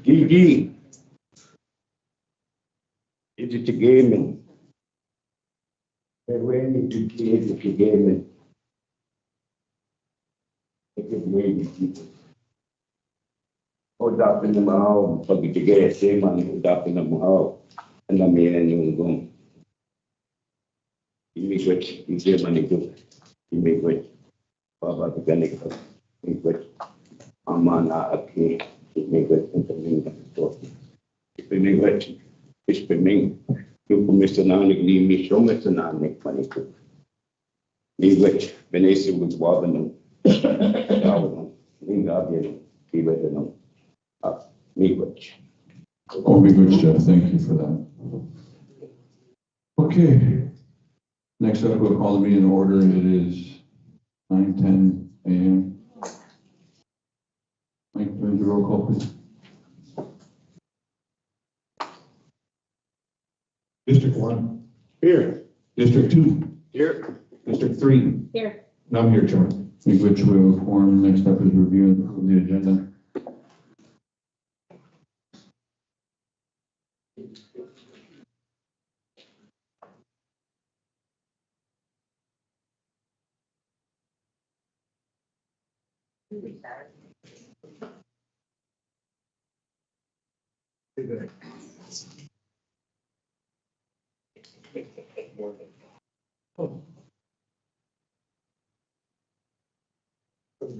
GG. Is it a game? When you do it, it's a game. It's a game. O dapat na maaw, pag itigay seman, o dapat na maaw, ang lamihan yung gum. Imigwet, hindi man ito. Imigwet, papatigan ito. Imigwet, ama na aki, imigwet, ang taming ito. Imigwet, ispiming, yung pumisa na naglimis, yung misa na nagpanito. Imigwet, benesi mo waban ng tawag ng lingabyan, kibay ng Miigwech. Oh, Miigwech, Jeff, thank you for that. Okay. Next up, we'll call the meeting in order. It is 9:10 a.m. Mike, do the roll call, please. District 1. Here. District 2. Here. District 3. Here. And I'm here, Chairman. Miigwech, we have a quorum. Next up is review and approve the agenda.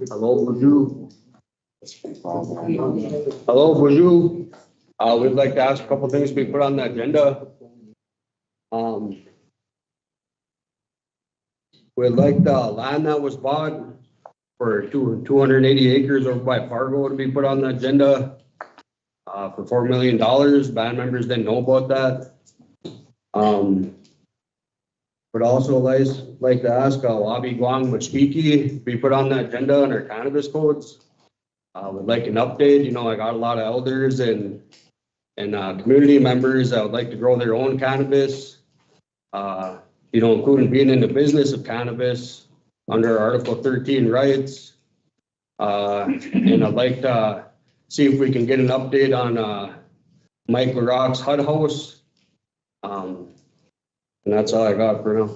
Hello, bonjour. Hello, bonjour. We'd like to ask a couple things to be put on the agenda. We'd like the land that was bought for 280 acres over by Fargo to be put on the agenda for $4 million. Band members didn't know about that. Would also like to ask Wabi Guang Machiki be put on the agenda on our cannabis codes. Would like an update. You know, I got a lot of elders and community members that would like to grow their own cannabis. You know, including being in the business of cannabis under Article 13 rights. And I'd like to see if we can get an update on Mike LaRock's HUD house. And that's all I got for now.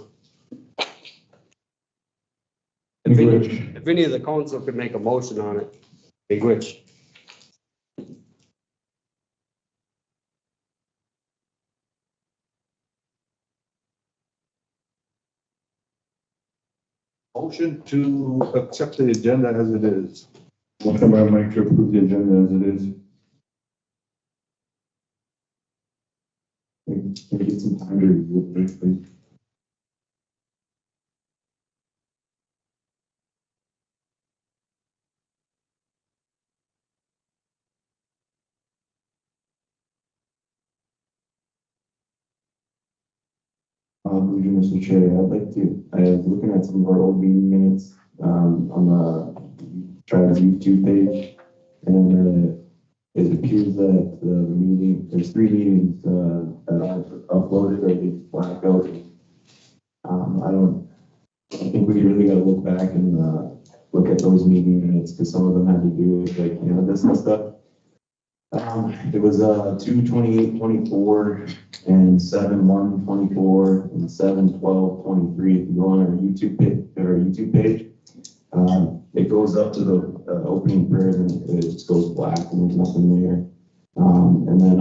If any of the council could make a motion on it, Miigwech. Motion to accept the agenda as it is. Motion by Mike to approve the agenda as it is. Can we get some time to review it, please? Mr. Chair, I was looking at some of our old meeting minutes on the Tribe's YouTube page, and it appears that there's 3 meetings that I've uploaded or they blacked out. I think we really got to look back and look at those meeting minutes because some of them had to do with like cannabis and stuff. It was 2/28/24 and 7/1/24 and 7/12/23. If you go on our YouTube page, it goes up to the opening prayer and it just goes black and there's nothing there. And then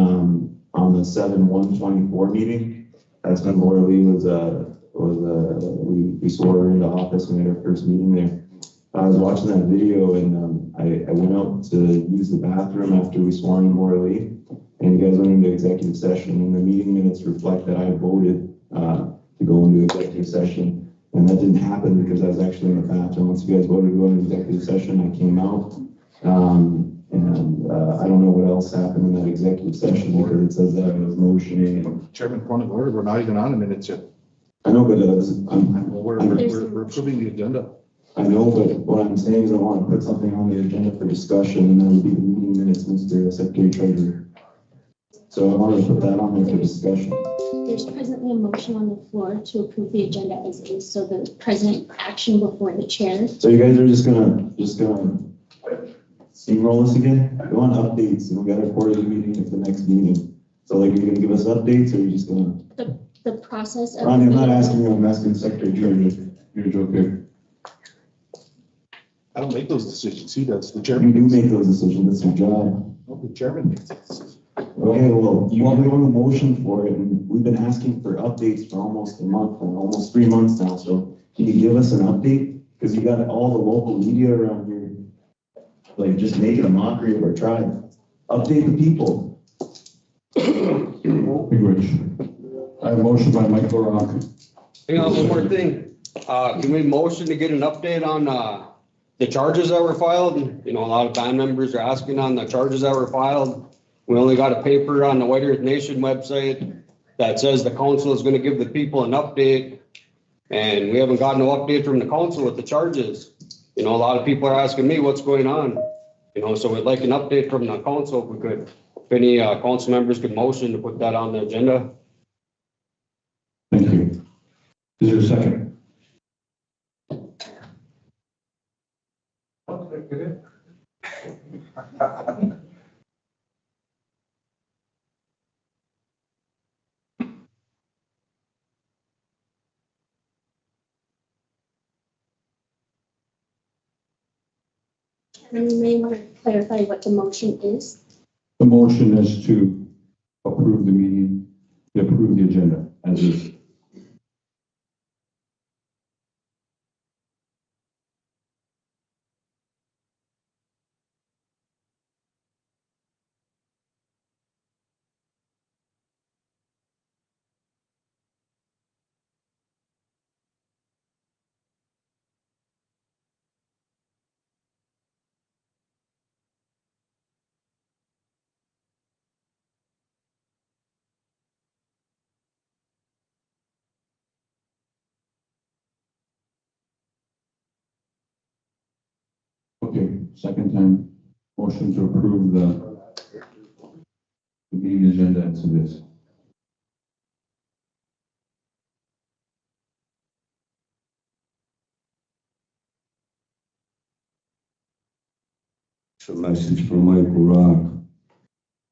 on the 7/1/24 meeting, that's when Laura Lee we swore her into office when we had our first meeting there. I was watching that video and I went out to use the bathroom after we swore in Laura Lee, and you guys went into executive session, and the meeting minutes reflect that I voted to go into executive session, and that didn't happen because I was actually in the bathroom. Once you guys voted to go into executive session, I came out, and I don't know what else happened in that executive session because it says that I was motioning. Chairman, point of order, we're not even on the minutes yet. I know, but We're approving the agenda. I know, but what I'm saying is I want to put something on the agenda for discussion, and that would be the meeting minutes, Mr. Secretary Treasurer. So I wanted to put that on there for discussion. There's presently a motion on the floor to approve the agenda as is, so the present action before the chair. So you guys are just gonna steamroll us again. We want updates, and we got our quarterly meeting at the next meeting. So like, are you gonna give us updates, or are you just gonna? The process of. Ronnie, I'm not asking you, I'm asking Secretary Treasurer. You're a joker. I don't make those decisions. He does. The You chairman. do make those decisions, that's your job. No, the chairman makes those decisions. Okay, well, we want a motion for it, and we've been asking for updates for almost a month, and almost 3 months now, so can you give us an update? Because you got all the local media around here, like, just making a mockery of our tribe. Update the people. Big Rich. I have a motion by Mike LaRock. Hang on, one more thing. Can we motion to get an update on, the charges that were filed? You know, a lot of band members are asking on the charges that were filed. We only got a paper on the White Earth Nation website that says the council is gonna give the people an update. And we haven't gotten no update from the council with the charges. You know, a lot of people are asking me what's going on. You know, so we'd like an update from the council if we could. If any, council members could motion to put that on the agenda. Thank you. Is there a second? And you may want to clarify what the motion is. The motion is to approve the meeting, approve the agenda as is. Okay, second time, motion to approve the meeting agenda as it is. It's a message from Michael Rock.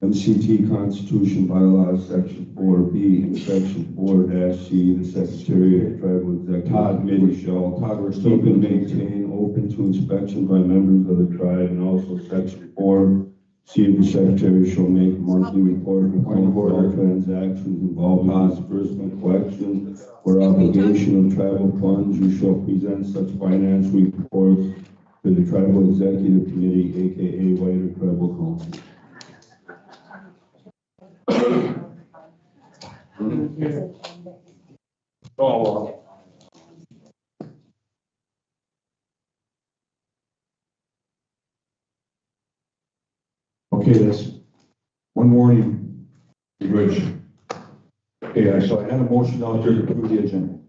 MCT Constitution Bylaws, Section 4B, and Section 4-C, the Secretary of Tribal Executive Committee shall keep and maintain open to inspection by members of the tribe, and also Section 4C, the Secretary shall make a monthly report of all transactions involving disbursement, collection, or obligation of tribal funds. You shall present such financial reports to the Tribal Executive Committee, aka White Earth Tribal Council. Okay, that's one warning, Big Rich. Okay, so I had a motion out there to approve the agenda.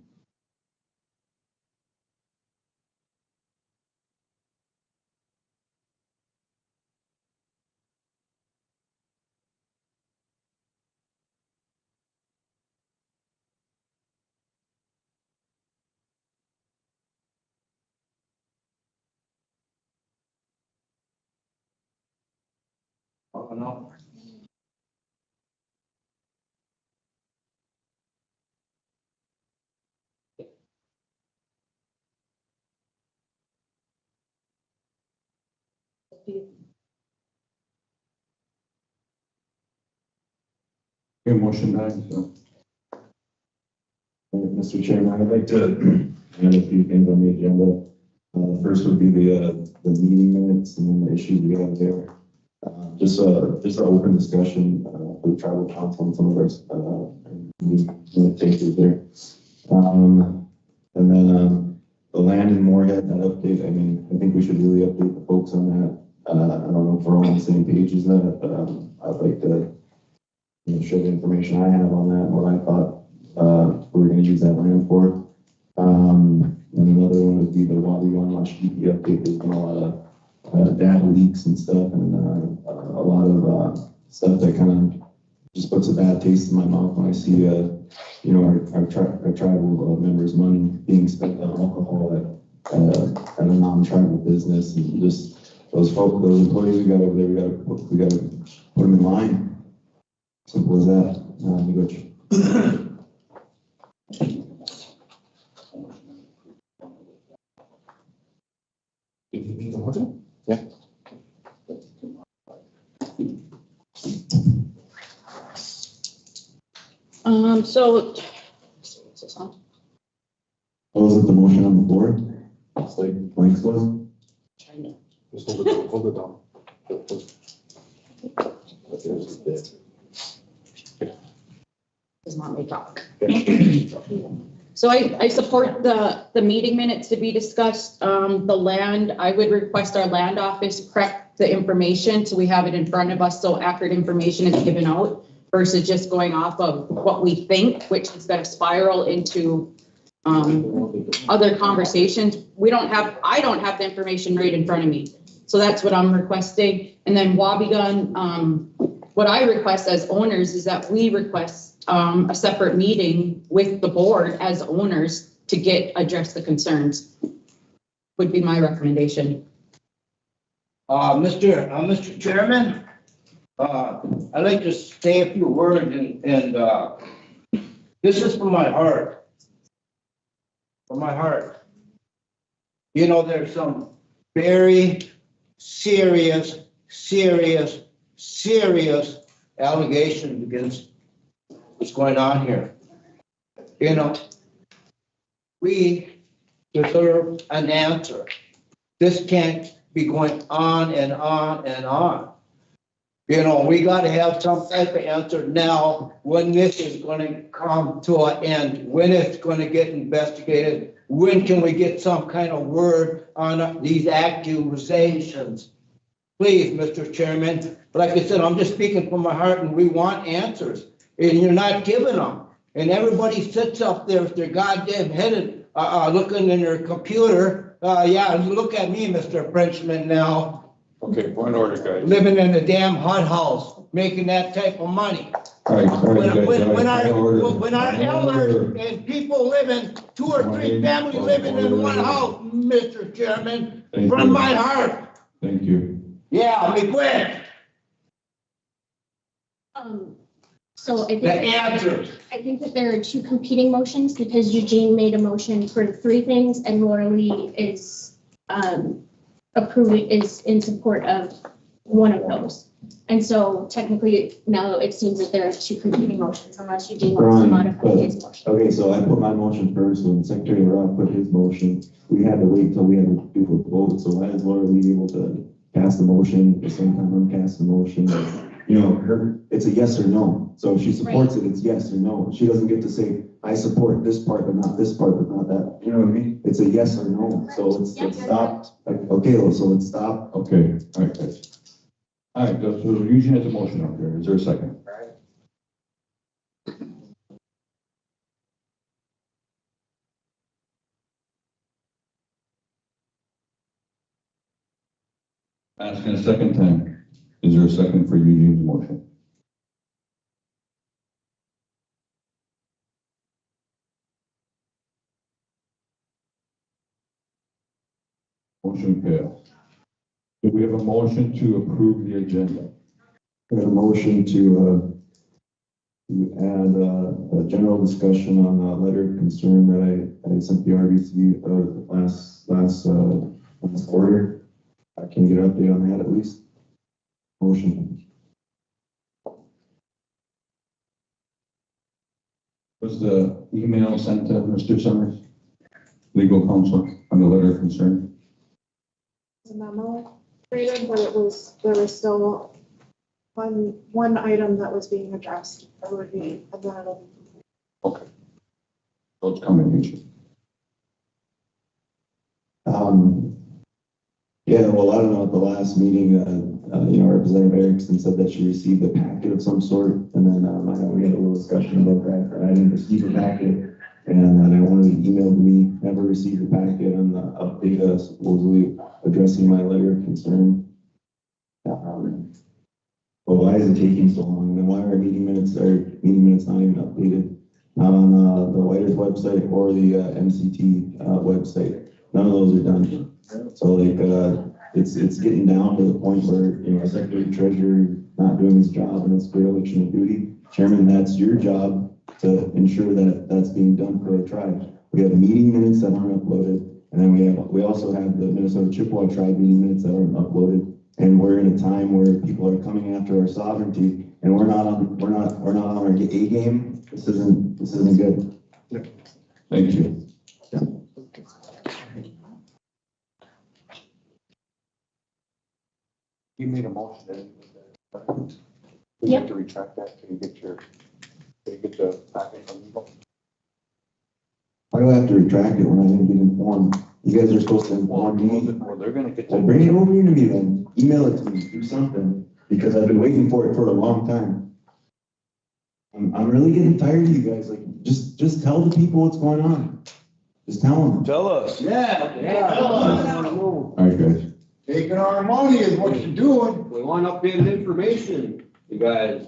Okay, motion dies, so. Mr. Chairman, I'd like to add a few things on the agenda. First would be the meeting minutes and then the issues we have there. Just an open discussion for the tribal council and some of our takers there. And then the land in Moorhead, that update, I mean, I think we should really update the folks on that. I don't know if we're all on the same page as that, but I'd like to share the information I have on that and what I thought we were going to use that land for. And another one would be the Wabi-Wan-Washiki update. There's been a lot of data leaks and stuff, and a lot of stuff that kind of just puts a bad taste in my mouth when I see, our tribal members' money being spent on alcohol at a non-tribal business, and just those folks, those employees we got over there, we gotta put them in line. Simple as that. Good. Yeah. So. What was it, the motion on the floor? It's like blank was? Just hold it down. Does not make talk. So I support the meeting minutes to be discussed. The land, I would request our land office correct the information so we have it in front of us, so accurate information is given out versus just going off of what we think, which is going to spiral into other conversations. I don't have the information right in front of me. So that's what I'm requesting. And then Wabigun, what I request as owners is that we request a separate meeting with the board as owners to address the concerns, would be my recommendation. Mr. Chairman, I'd like to say a few words and this is from my heart. From my heart. You know, there's some very serious allegations against what's going on here. You know, we deserve an answer. This can't be going on and on and on. You know, we got to have some type of answer now when this is going to come to an end, when it's going to get investigated, when can we get some kind of word on these accusations? Please, Mr. Chairman, like I said, I'm just speaking from my heart and we want answers and you're not giving them. And everybody sits up there with their goddamn headed, looking in their computer. Yeah, look at me, Mr. Frenchman now. Okay, point order, guys. Living in a damn hut house, making that type of money. All right, guys, When point our elders and people living, 2 or 3 families living in one house, Mr. Chairman, from my heart. Thank you. Yeah, me quick. So The answers. I think that there are 2 competing motions because Eugene made a motion for 3 things and Laura Lee is in support of one of those. And so technically now it seems that there are 2 competing motions unless Eugene wants to modify his motion. Okay, so I put my motion first, when Secretary Rock put his motion, we had to wait till we had to do a vote, so why is Laura Lee able to cast the motion at the same time I'm casting the motion? You know, it's a yes or no. So if she supports it, it's yes or no. She doesn't get to say, I support this part, but not this part, but not that. You know what I mean? It's a yes or no. So let's stop. Okay, so let's stop. Okay, all right, guys. All right, so Eugene has a motion up there. Is there a second? Asking a second time. Is there a second for Eugene's motion? Motion fails. Do we have a motion to approve the agenda? We have a motion to add a general discussion on a letter of concern that I sent the RBC last quarter. Can you get an update on that at least? Motion. Was the email sent to Mr. Summers, legal counsel, on the letter of concern? A memo created, but there was still one item that was being addressed or would be available. Okay. So it's coming, Eugene. Yeah, well, I don't know, at the last meeting, Representative Erickson said that she received a packet of some sort, and then we had a little discussion about that. I didn't receive a packet, and then I wanted to email me, never received a packet on the update supposedly addressing my letter of concern. But why is it taking so long? And why are meeting minutes not even updated? Not on the Whiter's website or the MCT website. None of those are done. So it's getting down to the point where, you know, our secretary treasurer not doing his job and it's dereliction of duty. Chairman, that's your job to ensure that that's being done for the tribe. We have meeting minutes that aren't uploaded, and then we also have the Minnesota Chippewa tribe meeting minutes that aren't uploaded. And we're in a time where people are coming after our sovereignty, and we're not on our A game. This isn't good. Thank you. You made a motion. Yeah. have to retract that till you get the packet from legal. Why do I have to retract it when I didn't get informed? You guys are supposed to inform me. Well, they're gonna get. Well, bring it over to me then. Email it to me. Do something, because I've been waiting for it for a long time. I'm really getting tired of you guys. Like, just tell the people what's going on. Just tell them. Tell us. Yeah. All right, guys. Taking our money is what you're doing. We want updated information, you guys.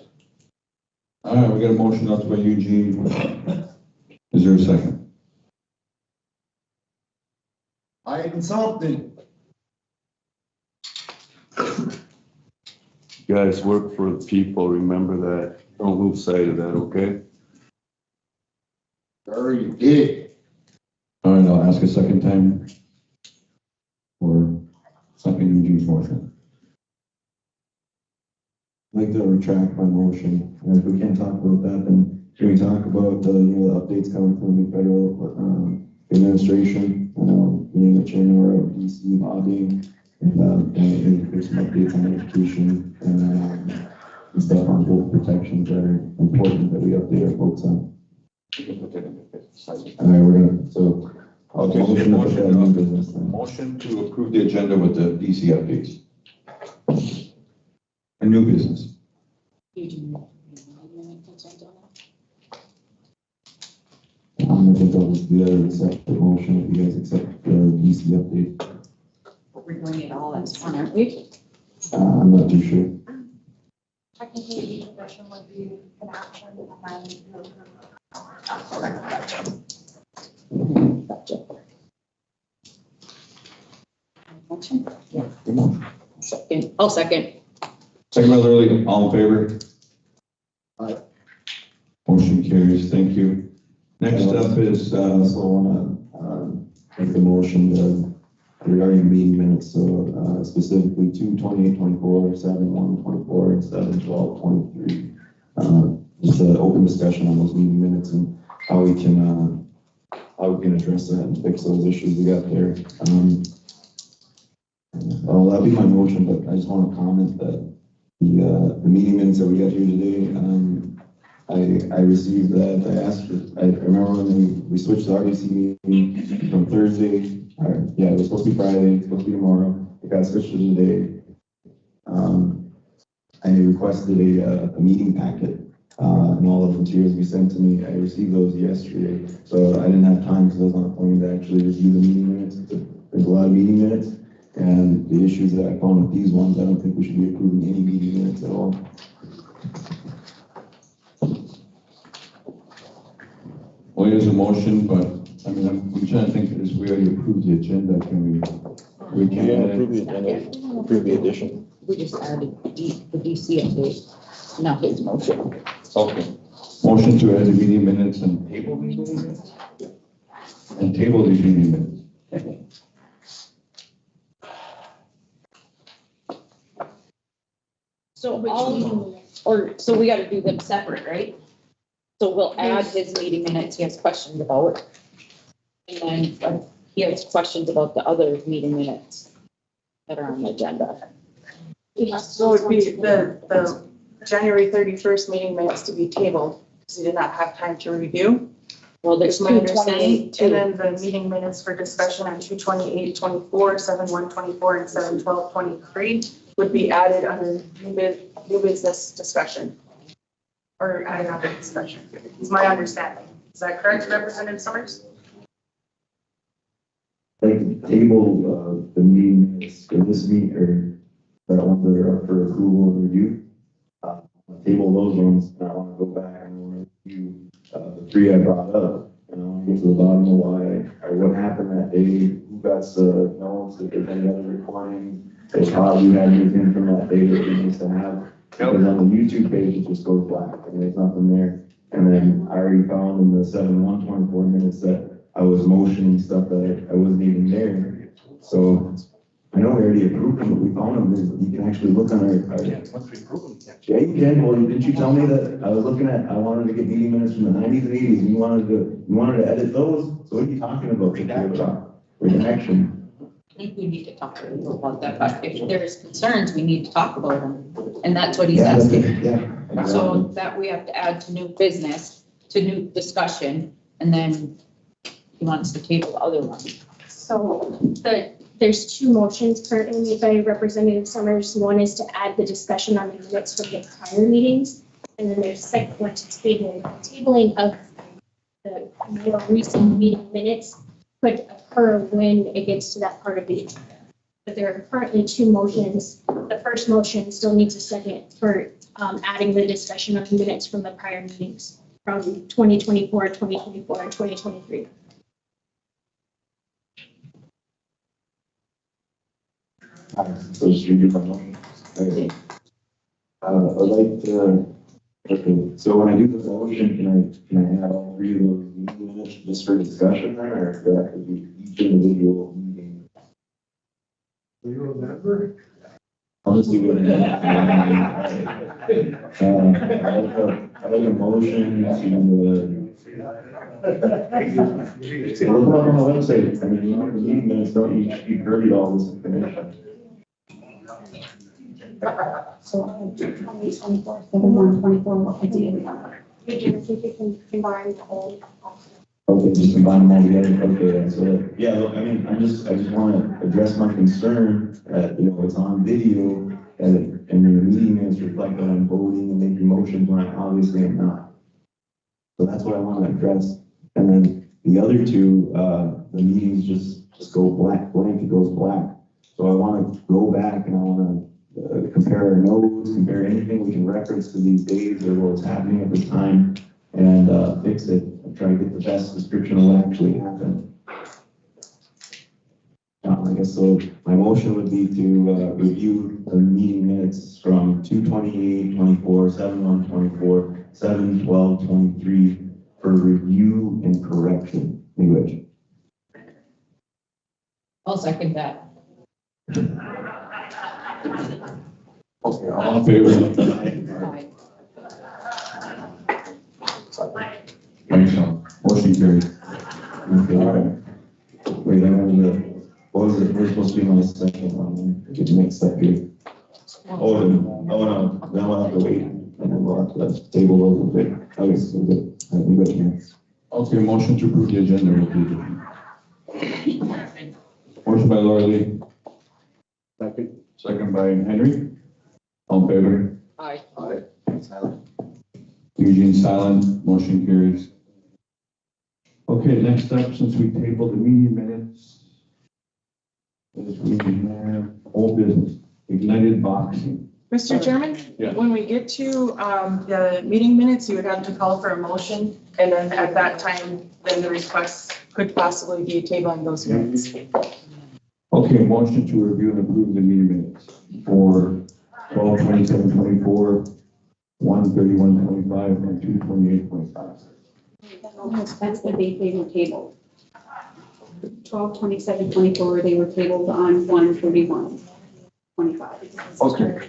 All right, we got a motion out by Eugene. Is there a second? Hiding something. You guys work for the people, remember that. Don't lose sight of that, okay? Sure you did. All right, I'll ask a second time for second Eugene's motion. I'd like to retract my motion. And if we can't talk about that, then can we talk about the, you know, the updates coming from the federal administration? Being the chairman of RBC lobbying, and there's some updates on education and stuff on both protections that are important that we update our folks on. All right, we're gonna, so. Okay, so motion to put that in new business then. motion to approve the agenda with the DC updates. A new business. I think I'll just do that as a separate motion if you guys accept the DC update. We're doing it all as one, aren't we? I'm not too sure. Technically, the discussion would be an action and Gotcha. Motion? Yeah, good motion. Second. I'll second. Second by Lurley, all in favor? Aye. Motion carries, thank you. Next up is, So I wanna, make the motion regarding meeting minutes, so, specifically 2/28/24, 7/1/24, and 7/12/23. Just an open discussion on those meeting minutes and how we can address that and fix those issues we got there. Well, that'll be my motion, but I just want to comment that the meeting minutes that we got here today, I received that. I remember when we switched the RBC meeting from Thursday. Yeah, it was supposed to be Friday, it's supposed to be tomorrow. It got switched to today. I requested a meeting packet, and all the materials we sent to me. I received those yesterday, so I didn't have time because I was on a plane to actually review the meeting minutes. There's a lot of meeting minutes, and the issues that I found with these ones, I don't think we should be approving any meeting minutes at all. Well, here's a motion, but I mean, I'm trying to think, as we already approved the agenda, can we can't approve the agenda, approve the addition? We just added the DC update, not his motion. Okay. Motion to add the meeting minutes and table these meeting minutes? And table these meeting minutes. So so we gotta do them separate, right? So we'll add his meeting minutes he has questions about. And then he has questions about the other meeting minutes that are on the agenda. So it'd be the January 31st meeting minutes to be tabled, because you did not have time to review. Well, there's Is my understanding. 228 too. And then the meeting minutes for discussion on 2/28/24, 7/1/24, and 7/12/23 would be added under new business discussion. Or added under discussion, is my understanding. Is that correct, Representative Summers? Like to table the meeting minutes for this meeting, or that ones that are up for approval and review. Table those ones, and I want to go back and review the three I brought up, and I want to get to the bottom of why, or what happened that day, who guys know if there's any other recording, if Todd, you had anything from that day that we used to have. Because on the YouTube page, it just goes black and there's nothing there. And then I already found in the 7/1/24 minutes that I was motioning stuff that I wasn't even there. So I know we already approved them, but we found them. You can actually look on our. Once we approve them, Yeah, you can. Well, didn't you tell me that I was looking at, I wanted to get meeting minutes from the 90s and 80s and you wanted to edit those? So what are you talking about? Redaction. I think we need to talk to him about that, but if there's concerns, we need to talk about them. And that's what he's Yeah, asking. yeah. So that we have to add to new business, to new discussion, and then he wants to table the other one. So there's two motions currently made by Representative Summers. One is to add the discussion on the minutes from the prior meetings. And then there's second one to table, tabling of the more recent meeting minutes could occur when it gets to that part of the agenda. But there are currently two motions. The first motion still needs a second for adding the discussion on the minutes from the prior meetings from 2024, 2024, and 2023. So just redo my motion. Okay. I'd like to, okay, so when I do the motion, can I add all three of those meeting minutes just for discussion there, or if that could be each individual meeting? do you remember? I'll just do it. I like a motion to, look up on the website, I mean, you know, the meeting minutes don't you heard all this information. So 2024, 7/1/24, what I did. We can combine the whole. Okay, just combine them all together, okay, so, yeah, look, I mean, I just wanna address my concern that, you know, it's on video, and the meeting minutes reflect that I'm voting and making motions when I obviously am not. So that's what I wanna address, and then the other two, the meetings just go blank, it goes black. So I wanna go back and I wanna compare our notes, compare anything we can reference to these days or what's happening at the time, and fix it and try to get the best description of what actually happened. I guess so. My motion would be to review the meeting minutes from 2/28/24, 7/1/24, 7/12/23 for review and correction. Anyway. I'll second that. Okay, all in favor? Aye. Motion carried. Okay, all right. Wait, I have what was it? We're supposed to be on the second one. Get mixed up here. Oh, no. Then we'll have to wait. And then we'll have to table those a bit. Okay, so we're good. We got here. Okay, motion to approve the agenda, please. Motion by Laura Lee, second by Henry. All in favor? Aye. Eugene silent, motion carries. Okay, next up, since we tabled the meeting minutes, is we have old business, ignited boxing. Mr. Chairman? Yeah. When we get to the meeting minutes, you would have to call for a motion, and then at that time, then the request could possibly be tabling those minutes. Okay, motion to review and approve the meeting minutes for 12/27/24, 1/31/25, and 2/28/25. That's the date they were tabled. 12/27/24, they were tabled on 1/31/25. Okay.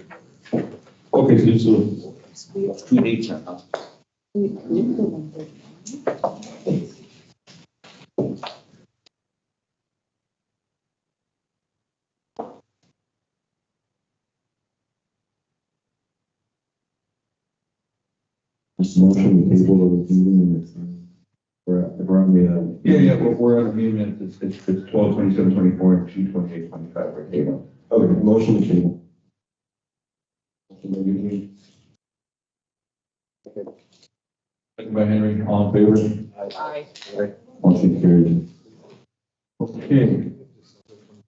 Okay, so two dates now. This motion to table of the meeting minutes. We're on the. Yeah, but we're on a meeting minutes, it's 12/27/24 and 2/28/25 right here. Okay, motion to table. Motion by Eugene. Second by Henry, all in favor? Aye. Motion carried. Okay.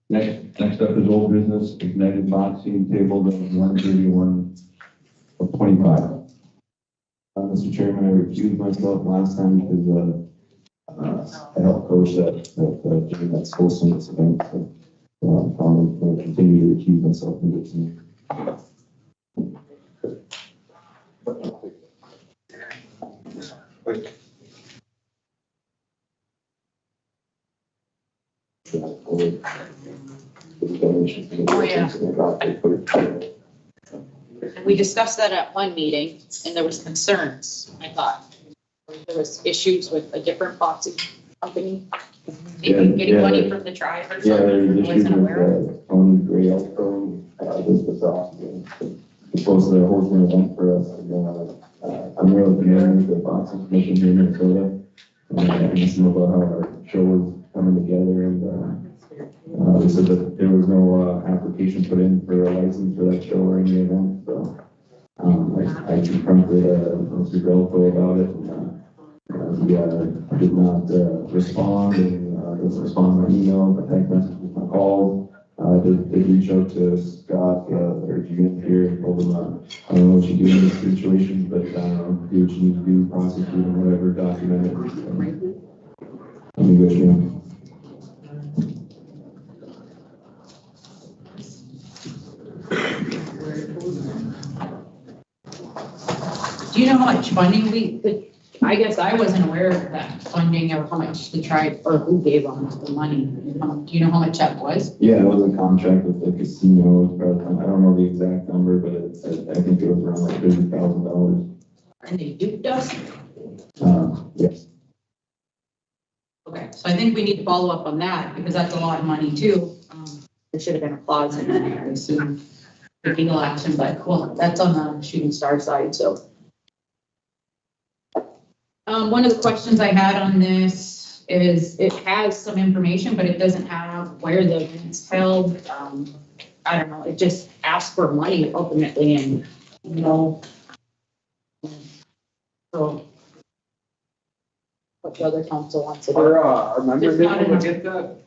Next up is old business, ignited boxing, tabled on 1/31/25. Mr. Chairman, I recused myself last time because I helped coach during that school summits event. So, I'm going to continue to accuse myself in this. Oh, yeah. And we discussed that at one meeting, and there was concerns, I thought. There was issues with a different boxing company, maybe getting money from the tribe or Yeah, something. there's I issues wasn't aware of. with Tony Gray also, this was awesome. Supposed to host an event for us. I'm really familiar with the boxing commission here in Minnesota. And I asked them about how our show was coming together, and they said that there was no application put in for a license for that show or any event. So I confronted Mr. Delco about it. He did not respond, and doesn't respond to my email, my text messages, my calls. Did reach out to Scott, or June here, and told him, I don't know what you do in this situation, but do what you need to do, prosecute and whatever, document it. Let me go, Jim. Do you know how much funding I guess I wasn't aware of that funding or how much the tribe, or who gave them the money. Do you know how much that was? Yeah, it was a contract with the casino. I don't know the exact number, but I think it was around like $30,000. And they duped us? Yes. Okay, so I think we need to follow up on that, because that's a lot of money too. There should have been a clause in there, I assume, for legal action, but well, that's on the shooting star side, so. One of the questions I had on this is it has some information, but it doesn't have where the event's held. I don't know, it just asks for money ultimately, and, you know. So. What the other council wants to do. Are members able to get that?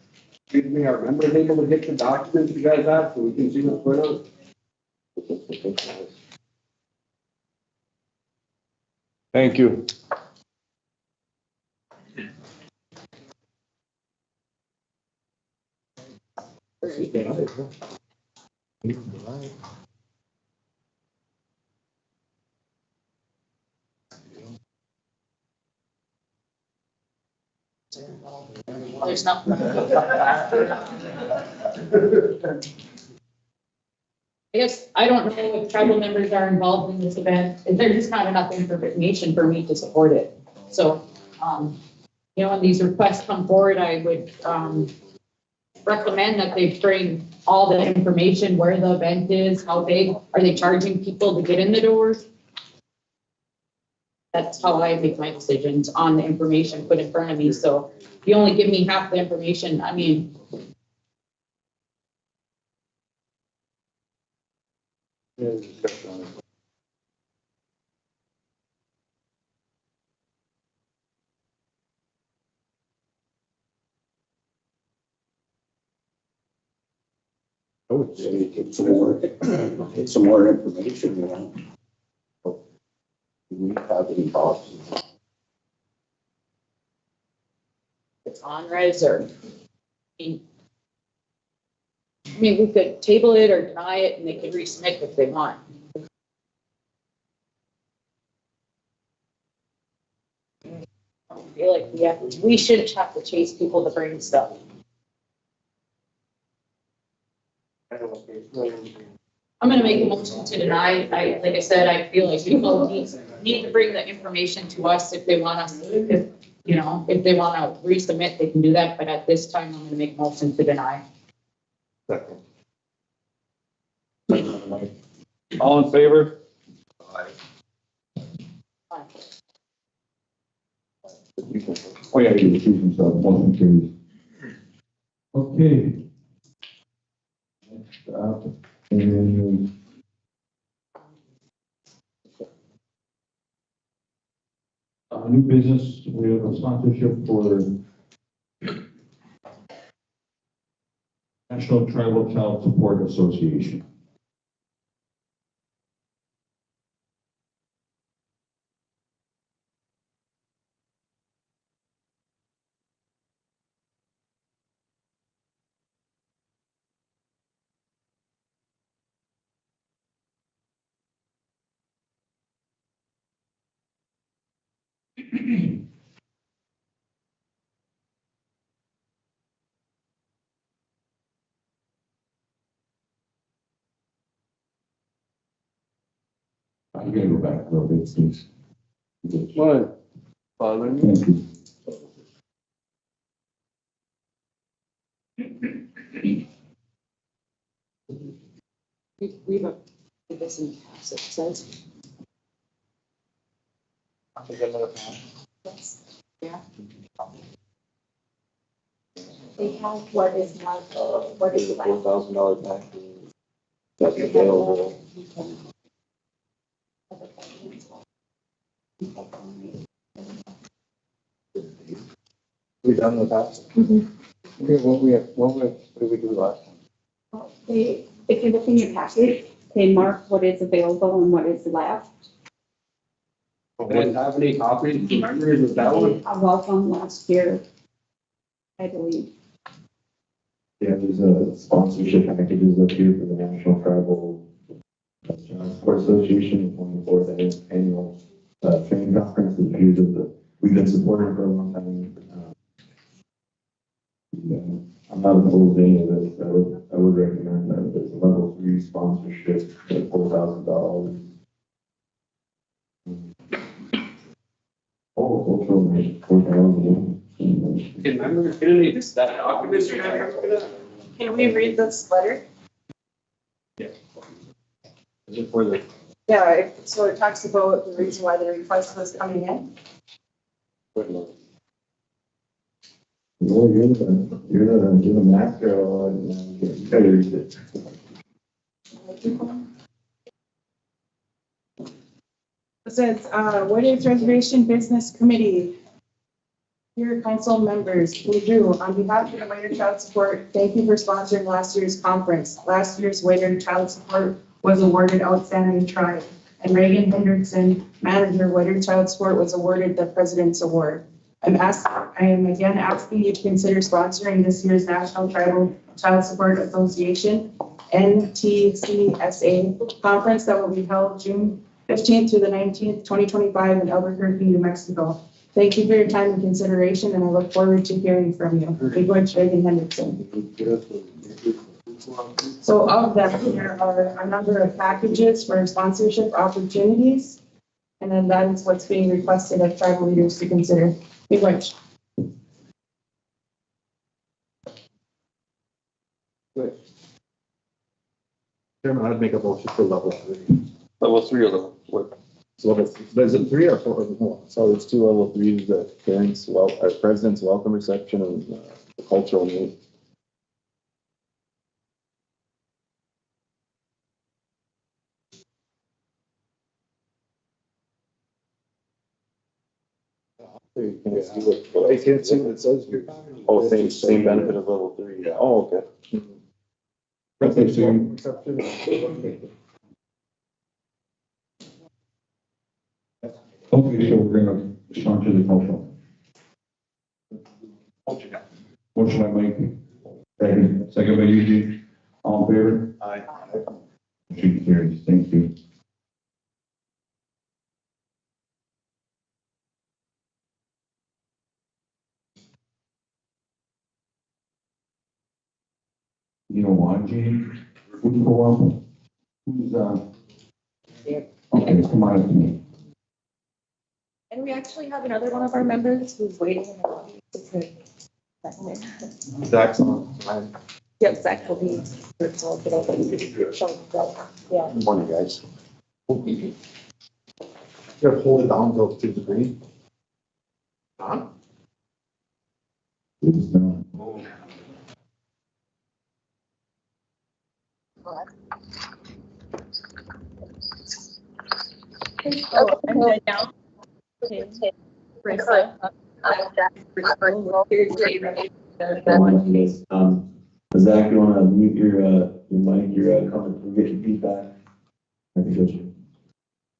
Excuse me, are members able to get the documents you guys have so we can see what's going on? Thank you. There's nothing. I guess, I don't know if tribal members are involved in this event. There's just not enough information for me to support it. So, you know, when these requests come forward, I would, recommend that they bring all the information, where the event is, how big, are they charging people to get in the doors? That's how I make my decisions on the information put in front of me. So if you only give me half the information, I mean. I would say get some more information, you know. Do we have any boxes? It's on res or, I mean, we could table it or deny it and they could resubmit if they want. I feel like we shouldn't have to chase people to bring stuff. I'm gonna make a motion to deny. Like I said, I feel like people need to bring the information to us if they want us, if they want to resubmit, they can do that. But at this time, I'm gonna make a motion to deny. Second. All in favor? Oh, yeah, you recuse himself, motion carries. Okay. Next up is new business. We have a sponsorship for National Tribal Child Support Association. I'm gonna go back a little bit, please. What? Father? Thank you. We've did this in the past, it says. Yeah. They have what is marked, what is left. $4,000 package. That's available. We done with that? Okay, what did we do last time? They, if you look in your packet, they mark what is available and what is left. I didn't have any copies. Do you remember with that one? A welcome last year, I believe. Yeah, there's a sponsorship packages up here for the National Tribal Sport Association, 24th annual training conference. We've been supporting for a long time. I'm not opposed to any of this. I would recommend that there's a level 3 sponsorship at $4,000. Oh, cultural night, $4,000. Remember, didn't just that documents you have here for that? Can we read this letter? Is it for the? Yeah, so it talks about the reason why the request was coming in. No, you're the master on, you gotta read it. It says, White Reservation Business Committee. Dear council members, we do, on behalf of the White Child Support, thank you for sponsoring last year's conference. Last year's White Child Support was awarded Outstanding Tribe, and Reagan Hendrickson, manager, White Child Support, was awarded the President's Award. I am again asking you to consider sponsoring this year's National Tribal Child Support Association, NTCSA, conference that will be held June 15th through the 19th, 2025 in Albuquerque, New Mexico. Thank you for your time and consideration, and I look forward to hearing from you. Bigwitch Reagan Hendrickson. So of them, there are a number of packages for sponsorship opportunities, and then that is what's being requested of tribal leaders to consider. Bigwitch. Chairman, I'd make a motion for level 3. Level 3 or level what? So level, is it 3 or 4 or more? So there's 2 level 3s, the parents, president's welcome reception and the cultural meet. You can't see what. I can't see what it says here. Oh, same benefit of level 3. Yeah. Oh, okay. Okay, so Reception. okay, so we're gonna start to the cultural. Motion by Mike, second by Eugene, all in favor? Aye. Motion carries, thank you. You know why, Gene? Who's co-op? Who's, okay, come on to me. And we actually have another one of our members who's waiting in the lobby. Zach's on. Yep, Zach will be. Yeah. Morning, guys. You gotta hold it down till 2 degrees. Huh? It's not. Oh, I'm dead now. Okay. Brisa. Zach, you wanna mute your mic, your comment, we're getting feedback.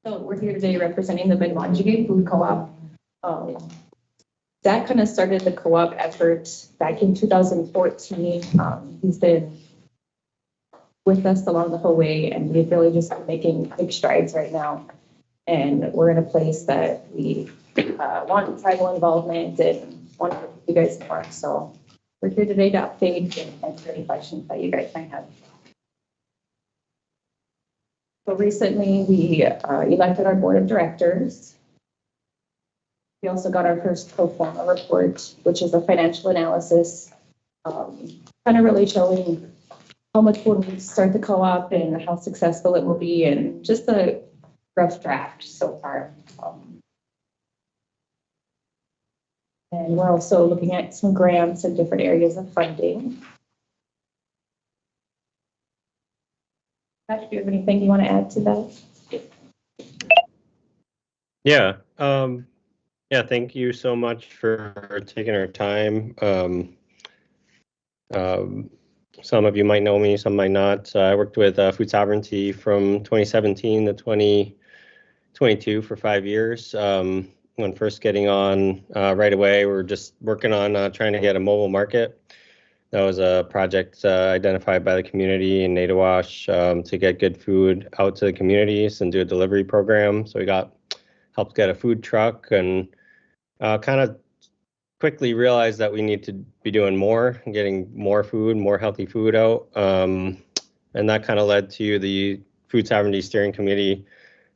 So we're here today representing the Minwanjigi Food Co-op. Zach kind of started the co-op effort back in 2014. He's been with us along the whole way, and we've really just been making big strides right now. And we're in a place that we want tribal involvement and want to work with you guys more. So we're here today to update and answer any questions that you guys might have. So recently we elected our board of directors. We also got our first pro forma report, which is a financial analysis, kind of really showing how much we'll need to start the co-op and how successful it will be, and just a rough draft so far. And we're also looking at some grants and different areas of funding. Patrick, do you have anything you want to add to that? Yeah. Yeah, thank you so much for taking our time. Some of you might know me, some might not. I worked with Food Sovereignty from 2017 to 2022 for 5 years. When first getting on right away, we were just working on trying to get a mobile market. That was a project identified by the community in Nadawash to get good food out to the communities and do a delivery program. So we helped get a food truck and kind of quickly realized that we need to be doing more, getting more food, more healthy food out. And that kind of led to the Food Sovereignty Steering Committee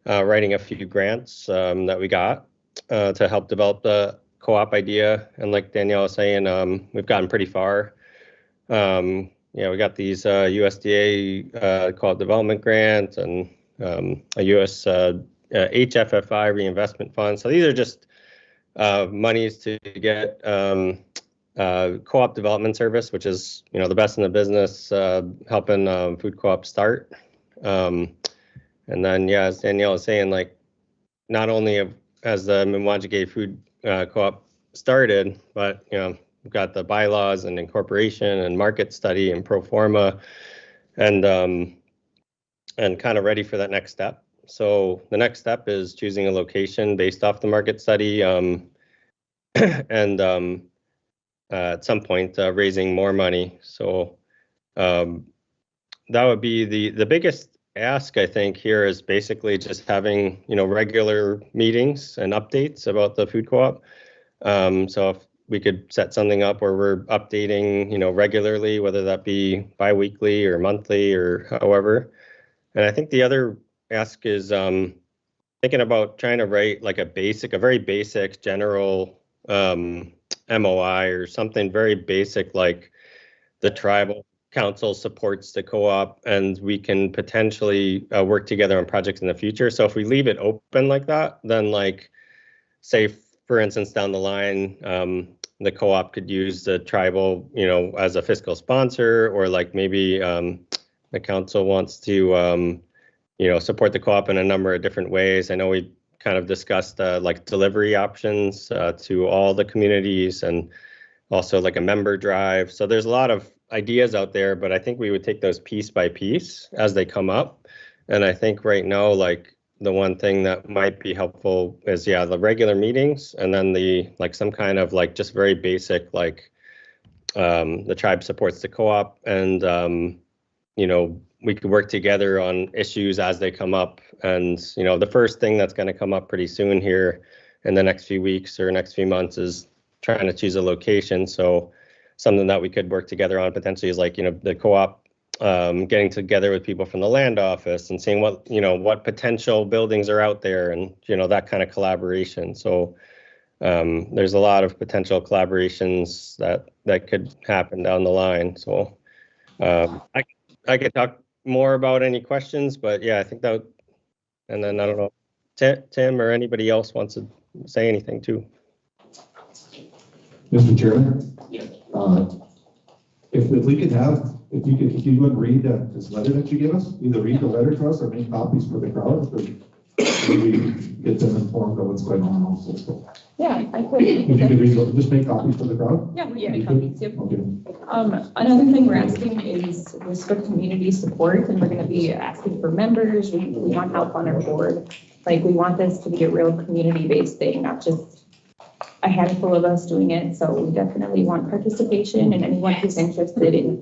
writing a few grants that we got to help develop the co-op idea. And like Danielle was saying, we've gotten pretty far. We got these USDA co-op development grant and a US HFFI reinvestment fund. So these are just monies to get co-op development service, which is the best in the business, helping food co-op start. And then as Danielle was saying, like not only has the Mwajige Food Co-op started, but we've got the bylaws and incorporation and market study and pro forma, and kind of ready for that next step. So the next step is choosing a location based off the market study, and at some point raising more money. So that would be the biggest ask, I think, here is basically just having regular meetings and updates about the food co-op. So if we could set something up where we're updating regularly, whether that be bi-weekly or monthly or however. And I think the other ask is thinking about trying to write like a very basic general MOI or something very basic, like the tribal council supports the co-op and we can potentially work together on projects in the future. So if we leave it open like that, then like say for instance down the line the co-op could use the tribal as a fiscal sponsor, or like maybe the council wants to support the co-op in a number of different ways. I know we kind of discussed like delivery options to all the communities, and also like a member drive. So there's a lot of ideas out there, but I think we would take those piece by piece as they come up. And I think right now, like the one thing that might be helpful is the regular meetings, and then some kind of like just very basic, like the tribe supports the co-op, and we could work together on issues as they come up. And the first thing that's going to come up pretty soon here in the next few weeks or next few months is trying to choose a location. So something that we could work together on potentially is like the co-op getting together with people from the land office and seeing what potential buildings are out there, and that kind of collaboration. So there's a lot of potential collaborations that could happen down the line. So I could talk more about any questions, but I think that and then I don't know, Tim or anybody else wants to say anything too. Mr. Chairman? If we could have, if you would read this letter that you give us, either read the letter to us or make copies for the crowd, or maybe get them informed of what's going on also. So, Yeah, I could. if you could read, just make copies for the crowd? Yeah, we can make copies. Yep. Okay. Another thing we're asking is for community support, and we're going to be asking for members. We want help on our board. Like, we want this to be a real community-based thing, not just a handful of us doing it. So we definitely want participation, and anyone who's interested in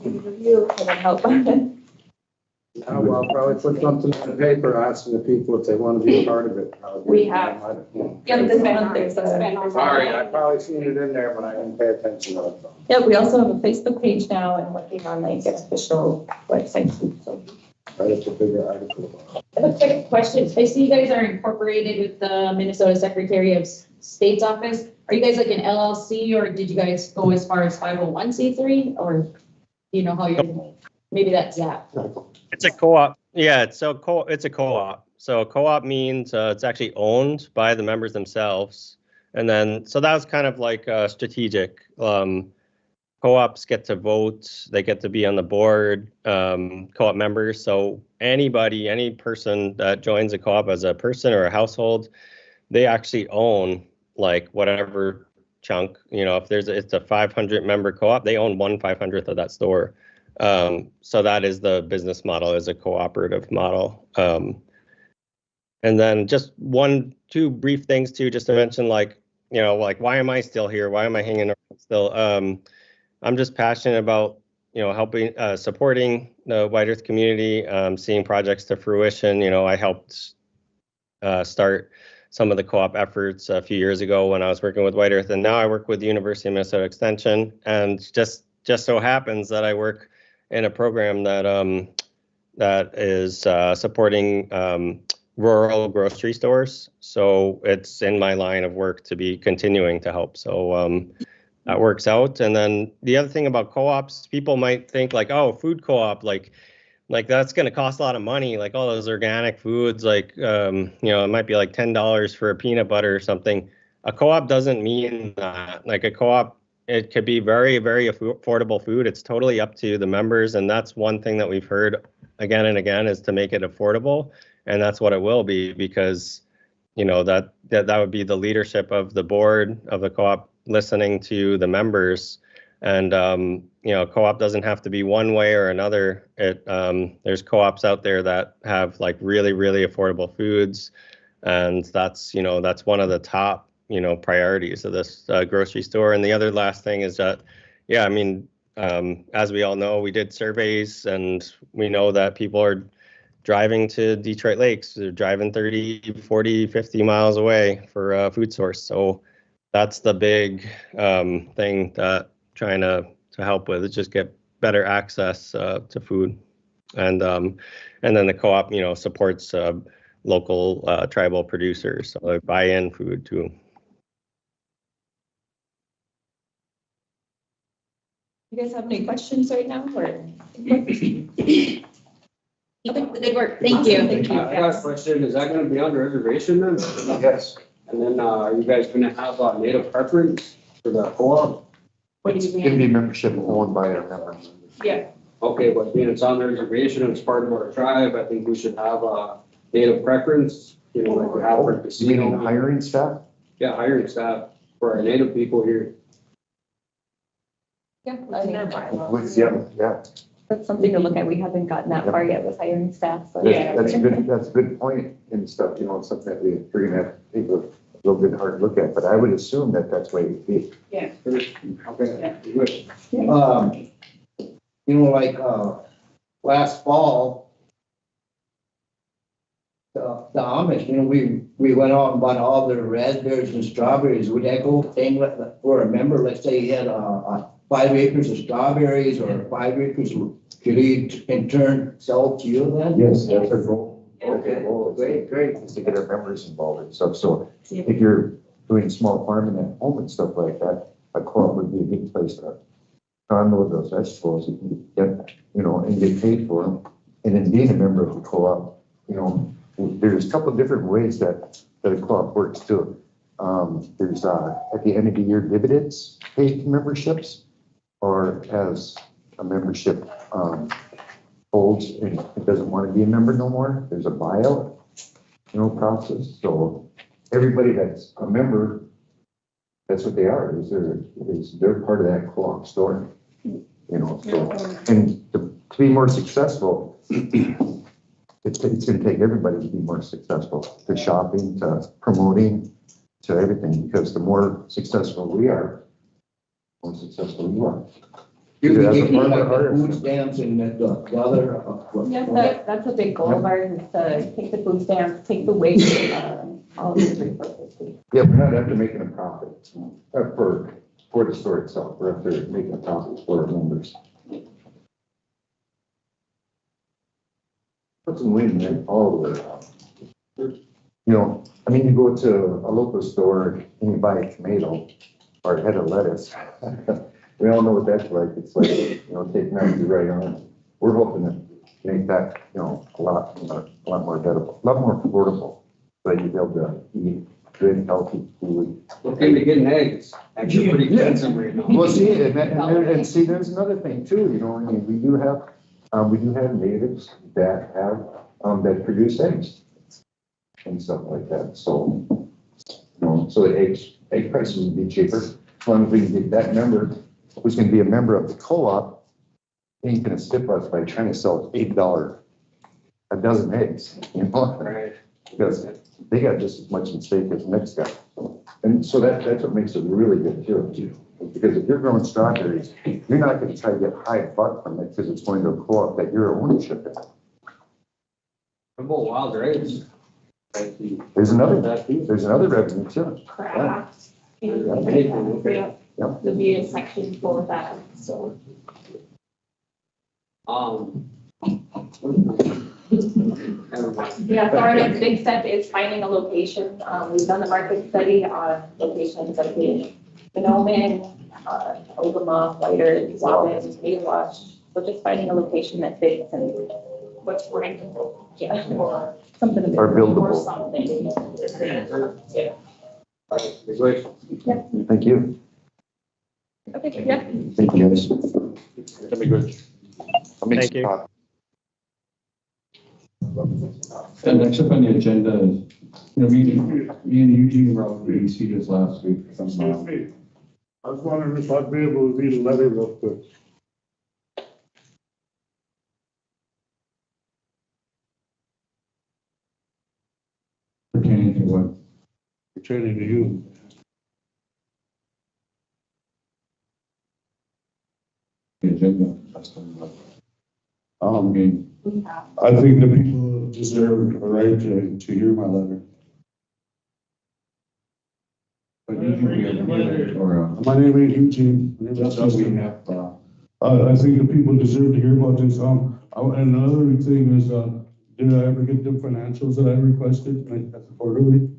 review and help. Now, we'll probably put something in the paper asking the people if they want to be a part of it. We have. Yep, there's a. Sorry, I probably seen it in there, but I didn't pay attention to it. Yeah, we also have a Facebook page now and working on like an official website too, so. It's a bigger article. A quick question. I see you guys are incorporated with the Minnesota Secretary of State's office. Are you guys like an LLC or did you guys go as far as 501c3 or do you know how you're, maybe that's that? It's a co-op. Yeah, it's a co-op. So a co-op means it's actually owned by the members themselves. And then, so that was kind of like strategic. Co-ops get to vote, they get to be on the board, co-op members. So anybody, any person that joins a co-op as a person or a household, they actually own like whatever chunk, you know, if it's a 500 member co-op, they own 1/500th of that store. So that is the business model, is a cooperative model. And then just two brief things too, just to mention, like, you know, like, why am I still here? Why am I hanging around still? I'm just passionate about, you know, helping, supporting the White Earth community, seeing projects to fruition. You know, I helped start some of the co-op efforts a few years ago when I was working with White Earth, and now I work with the University of Minnesota Extension, and just so happens that I work in a program that is supporting rural grocery stores. So it's in my line of work to be continuing to help. So that works out. And then the other thing about co-ops, people might think like, oh, food co-op, like that's going to cost a lot of money, like all those organic foods, like, you know, it might be like $10 for a peanut butter or something. A co-op doesn't mean that. Like a co-op, it could be very, very affordable food. It's totally up to the members. And that's one thing that we've heard again and again, is to make it affordable. And that's what it will be, because, you know, that would be the leadership of the board of the co-op listening to the members. And, you know, co-op doesn't have to be one way or another. There's co-ops out there that have like really, really affordable foods. And that's, you know, that's one of the top, you know, priorities of this grocery store. And the other last thing is that, yeah, I mean, as we all know, we did surveys and we know that people are driving to Detroit Lakes. They're driving 30, 40, 50 miles away for a food source. So that's the big thing that trying to help with, is just get better access to food. And then the co-op, you know, supports local tribal producers, so they buy in food too. You guys have any questions right now or? Good work. Thank you. I got a question. Is that going to be on the reservation then? Yes. And then are you guys going to have a native preference for the co-op? What do you It's gonna mean? be membership owned by our members. Yeah. Okay, but being it's on the reservation, it's part of our tribe, I think we should have a native preference, you know, like we have for You mean casino. hiring staff? Yeah, hiring staff for our native people here. Yeah, I think With, yeah. that's something to look at. We haven't gotten that far yet with hiring staff. So That's a good point and stuff, you know, it's something that we're gonna have to take a little bit hard look at, but I would assume that that's the way it would be. Okay, good. You know, like, last fall, the Amish, you know, we went out and bought all their raspberries and strawberries. Would that go thing for a member? Let's say he had 5 acres of strawberries or 5 acres, could he in turn sell to you then? Yes, that's our goal. Okay, Great, is to get our members involved and stuff, so if you're doing small farming at home and stuff like that, a co-op would be a good place to unload those vegetables, you can get, you know, and get paid for them. And then being a member of the co-op, you know, there's a couple of different ways that a co-op works too. There's at the end of the year dividends paid to memberships, or as a membership holds and it doesn't want to be a member no more, there's a buyout, you know, process. So everybody that's a member, that's what they are, they're part of that co-op story, you know. So, and to be more successful, it's going to take everybody to be more successful, to shopping, to promoting, to everything, because the more successful we are, the more successful you are. You're Either as a thinking farmer like or- the food stamps and the other. Yes, that's a big goal of ours, is to take the food stamps, take the waste, all of these resources. Yeah, we're not after making a profit for the store itself. We're after making a profit for our members. What's a win-win all the way around? You know, I mean, you go to a local store and you buy a tomato or a head of lettuce. We all know what that's like. It's like, you know, taking out your right arm. We're hoping to make that, you know, a lot more edible, a lot more affordable. So you'll be able to eat good, healthy food. Okay, you're getting eggs. Actually, pretty expensive right now. Well, see, and see, there's another thing too, you know, I mean, we do have natives that have, that produce eggs and stuff like that, so, you know, so the egg prices would be cheaper, as long as we can get that member, who's gonna be a member of the co-op, ain't gonna skip us by trying to sell $8 a dozen eggs, you know? Right. Because they got just as much at stake as the next guy. And so that's what makes it really good too. Because if you're growing strawberries, you're not gonna try to get high buck from it because it's going to a co-op that you're ownership in. What about wild grapes? There's another revenue too. Craft. Okay. There'll be a section for that, so. Yeah, so our next big step is finding a location. We've done the market study on locations like in Benelman, Ogama, Whiter, Wabbit, Maywash. So just finding a location that fits and what's rentable, yeah, or something. Or buildable. Or something. Yeah. Yep. Thank you. Okay, yeah. Thank you, guys. That'd be good. I'll make Thank some you. coffee. And next up on the agenda is, you know, me and Eugene were out in RBC this last week. Excuse me. I was wondering if I'd be able to read a letter real quick. Pertaining to what? Pertaining to you. The agenda. Um, I think the people deserve a right to hear my letter. But Eugene, we have here, or, My name ain't Eugene. My name is that's what we Justin. have, I think the people deserve to hear about this. And another thing is, did I ever get the financials that I requested at the quarterly?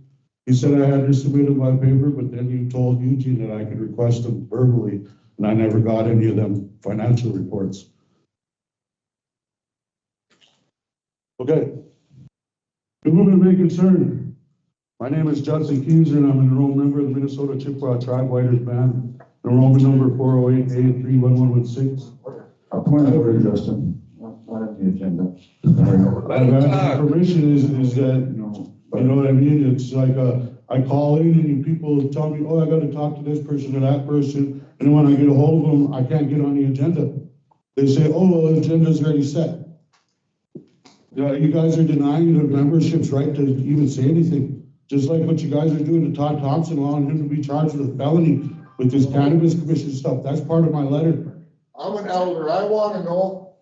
You said I had to submit them by paper, but then you told Eugene that I could request them verbally, and I never got any of them financial reports. Okay. Who may be concerned? My name is Judson Keenser, and I'm an enrolled member of the Minnesota Chippewa Tribe Writers Band, enrollment number 408A31116. a point of order, Justin, not on the agenda. I've asked for permission is that, No, you know what I mean? It's like, I call in and people tell me, oh, I gotta talk to this person or that person. And then when I get a hold of them, I can't get on the agenda. They say, oh, well, the agenda's already set. You guys are denying the membership's right to even say anything. Just like what you guys are doing to Todd Thompson, allowing him to be charged with a felony with this cannabis commission stuff. That's part of my letter. I'm an elder. I want to know.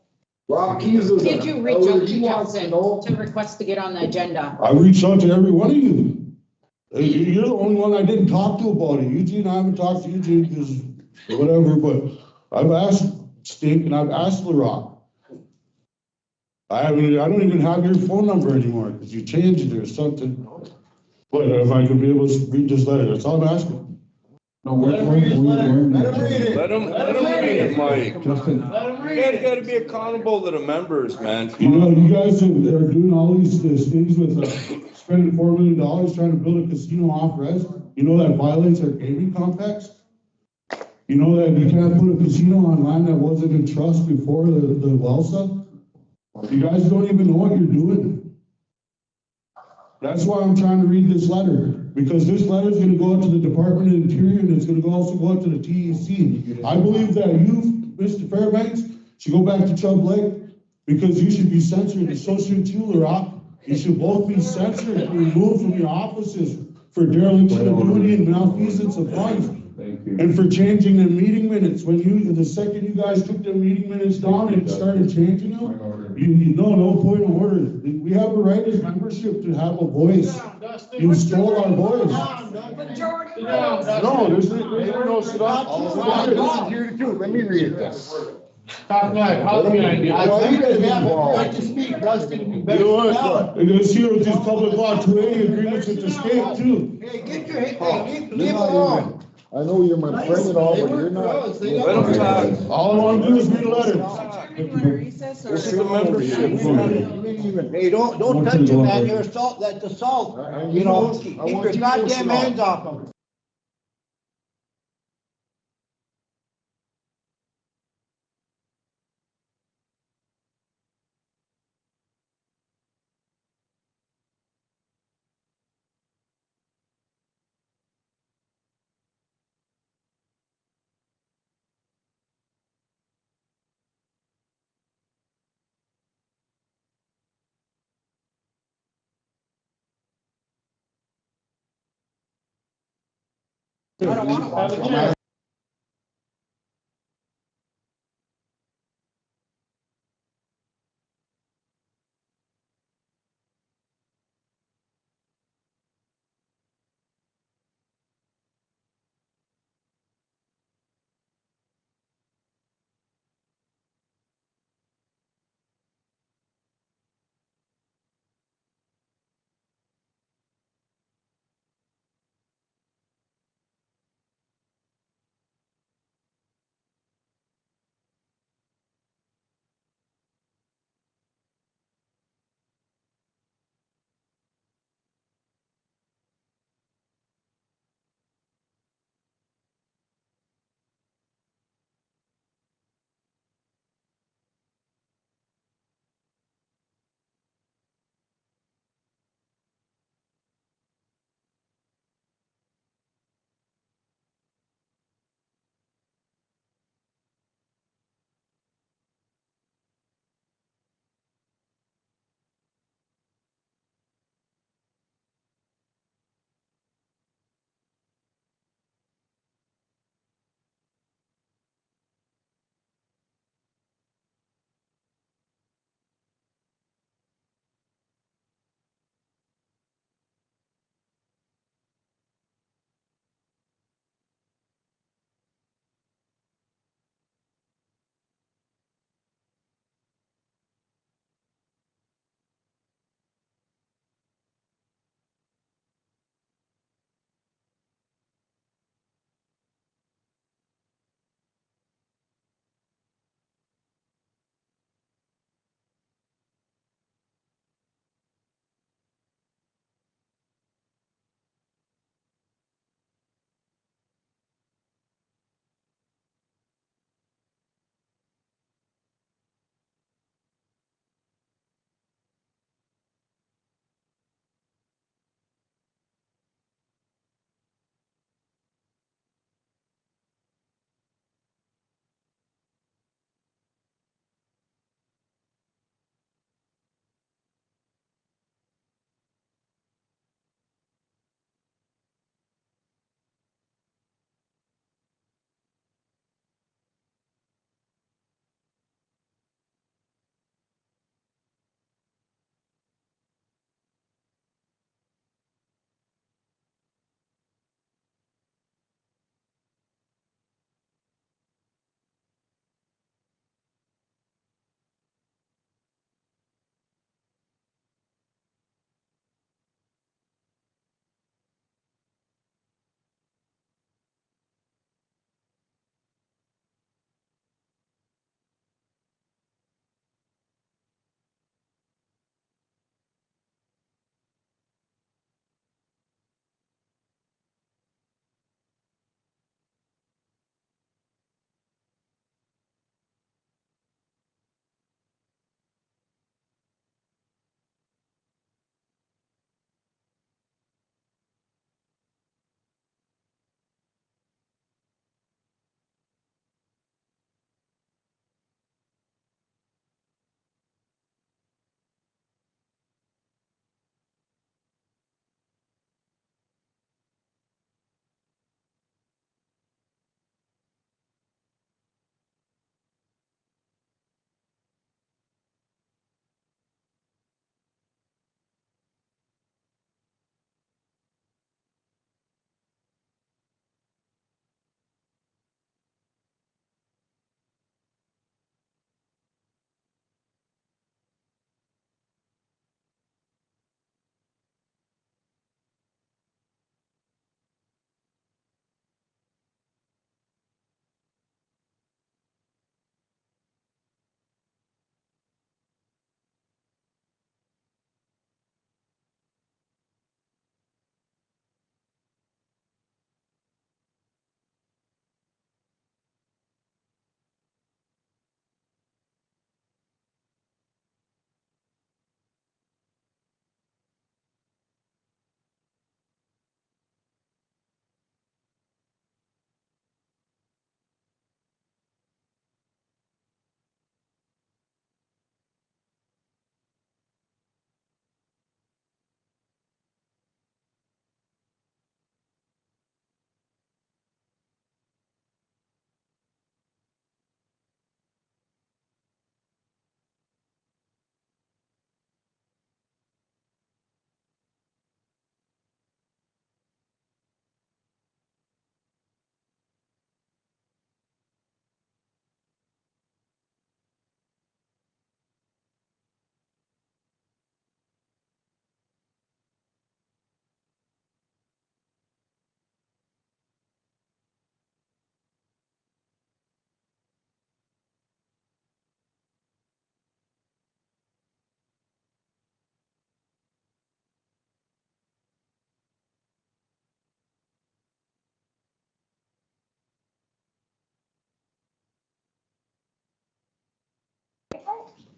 Rob Keys is Did you reach out to Justin know. to request to get on the agenda? I reached out to every one of you. You're the only one I didn't talk to about it. Eugene, I haven't talked to Eugene because whatever, but I've asked Stink and I've asked LaRock. I don't even have your phone number anymore because you changed it or something. But if I could be able to read this letter, that's all I'm asking. no, we're, Let him read it. Let him read it, Mike. Justin, You guys gotta be accountable to the members, man. You know, you guys are doing all these things with spending $4 million trying to build a casino off res. You know that violates our gaming complex? You know that you can't put a casino on land that wasn't in trust before the well stuff? You guys don't even know what you're doing. That's why I'm trying to read this letter, because this letter is gonna go out to the Department of Interior and it's gonna also go out to the TEC. I believe that you, Mr. Fairbanks, should go back to Chubb Lake, because you should be censored, associate to LaRock. You should both be censored and removed from your offices for dereliction of duty and malfeasance of funds. Thank you. And for changing the meeting minutes, the second you guys took the meeting minutes down and started changing them, no point of order. We have a right as membership to have a voice. You stole our voice. No, there's no stop. Here too, let me read this. Talk like, how can I do? I think they have a right to speak, Dustin, you better tell it. And it's here with this public law 280 agreements with the state too. Hey, get your, hey, leave alone. I know you're my friend and all, but you're not. Let them talk. All I want to do is read a letter. This is the membership. Hey, don't touch it, man, you're assault, that's assault. You know, keep your goddamn hands off them. I don't want to.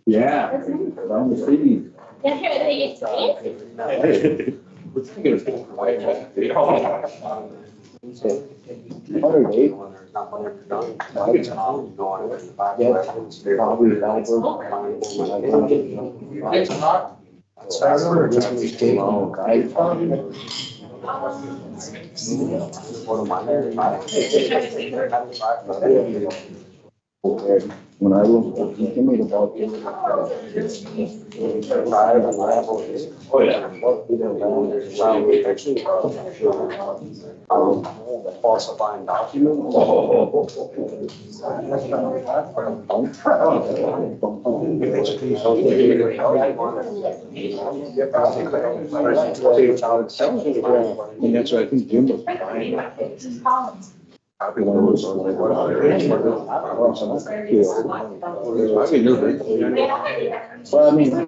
Yeah. Around the city. Yeah, here, they explain. We're thinking of going right back. 108. I think it's probably when I looked, he made about. Oh, yeah. Falsifying documents. And that's what I think Jim was buying. I'd be nervous. Well, I mean.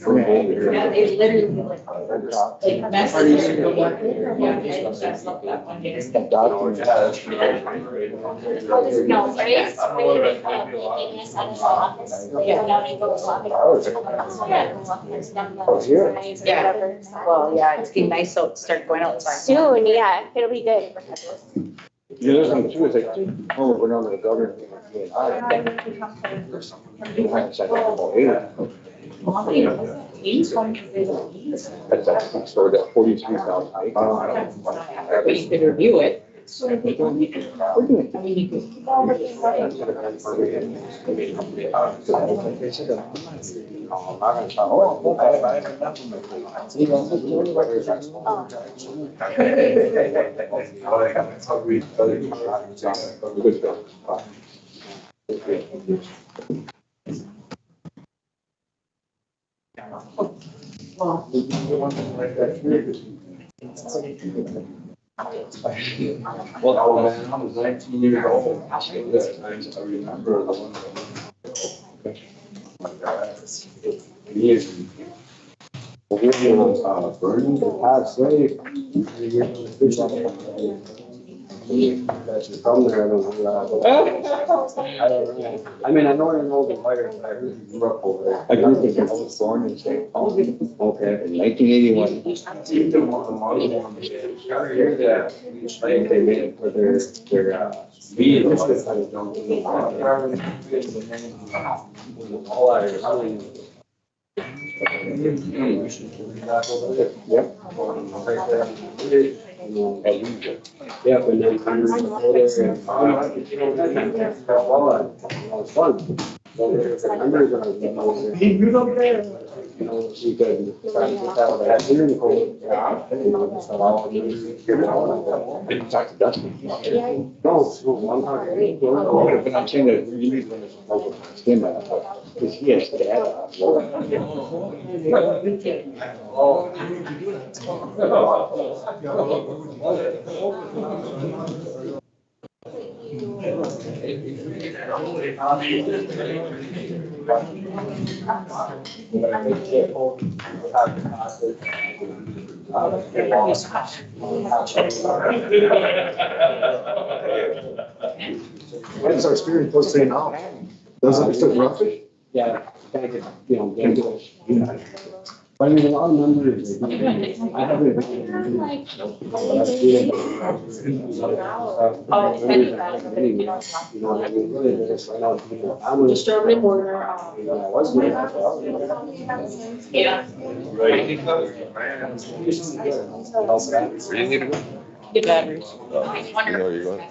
Yeah, they literally like messages. No, right? Yeah, well, yeah, it's getting nice out, start going outside. Soon, yeah, it'll be good. The other thing too is like, oh, we're under the government. That's actually stored at 43,000 acres. But you could review it. I mean, you could. Well, man, I was 19 years old. I remember the one. Burning the past slave. That's from there. I don't know. I mean, I know you're an older fighter, but I heard you grew up over there. I grew up in, I was born in St. Paul. Okay. In 1981. They made it for their meat. All I Yep. Yeah, but then hundreds of photos and fun. Hundreds of you know, you could have hearing code. Did you talk to Dustin? No, I'm talking. But I'm saying that you need to him, because he has data. What is our experience supposed to say now? Doesn't it still roughly? Yeah, you know, but I mean, a lot of numbers. I haven't. Just German border. Yeah. Get batteries. You know where you're going.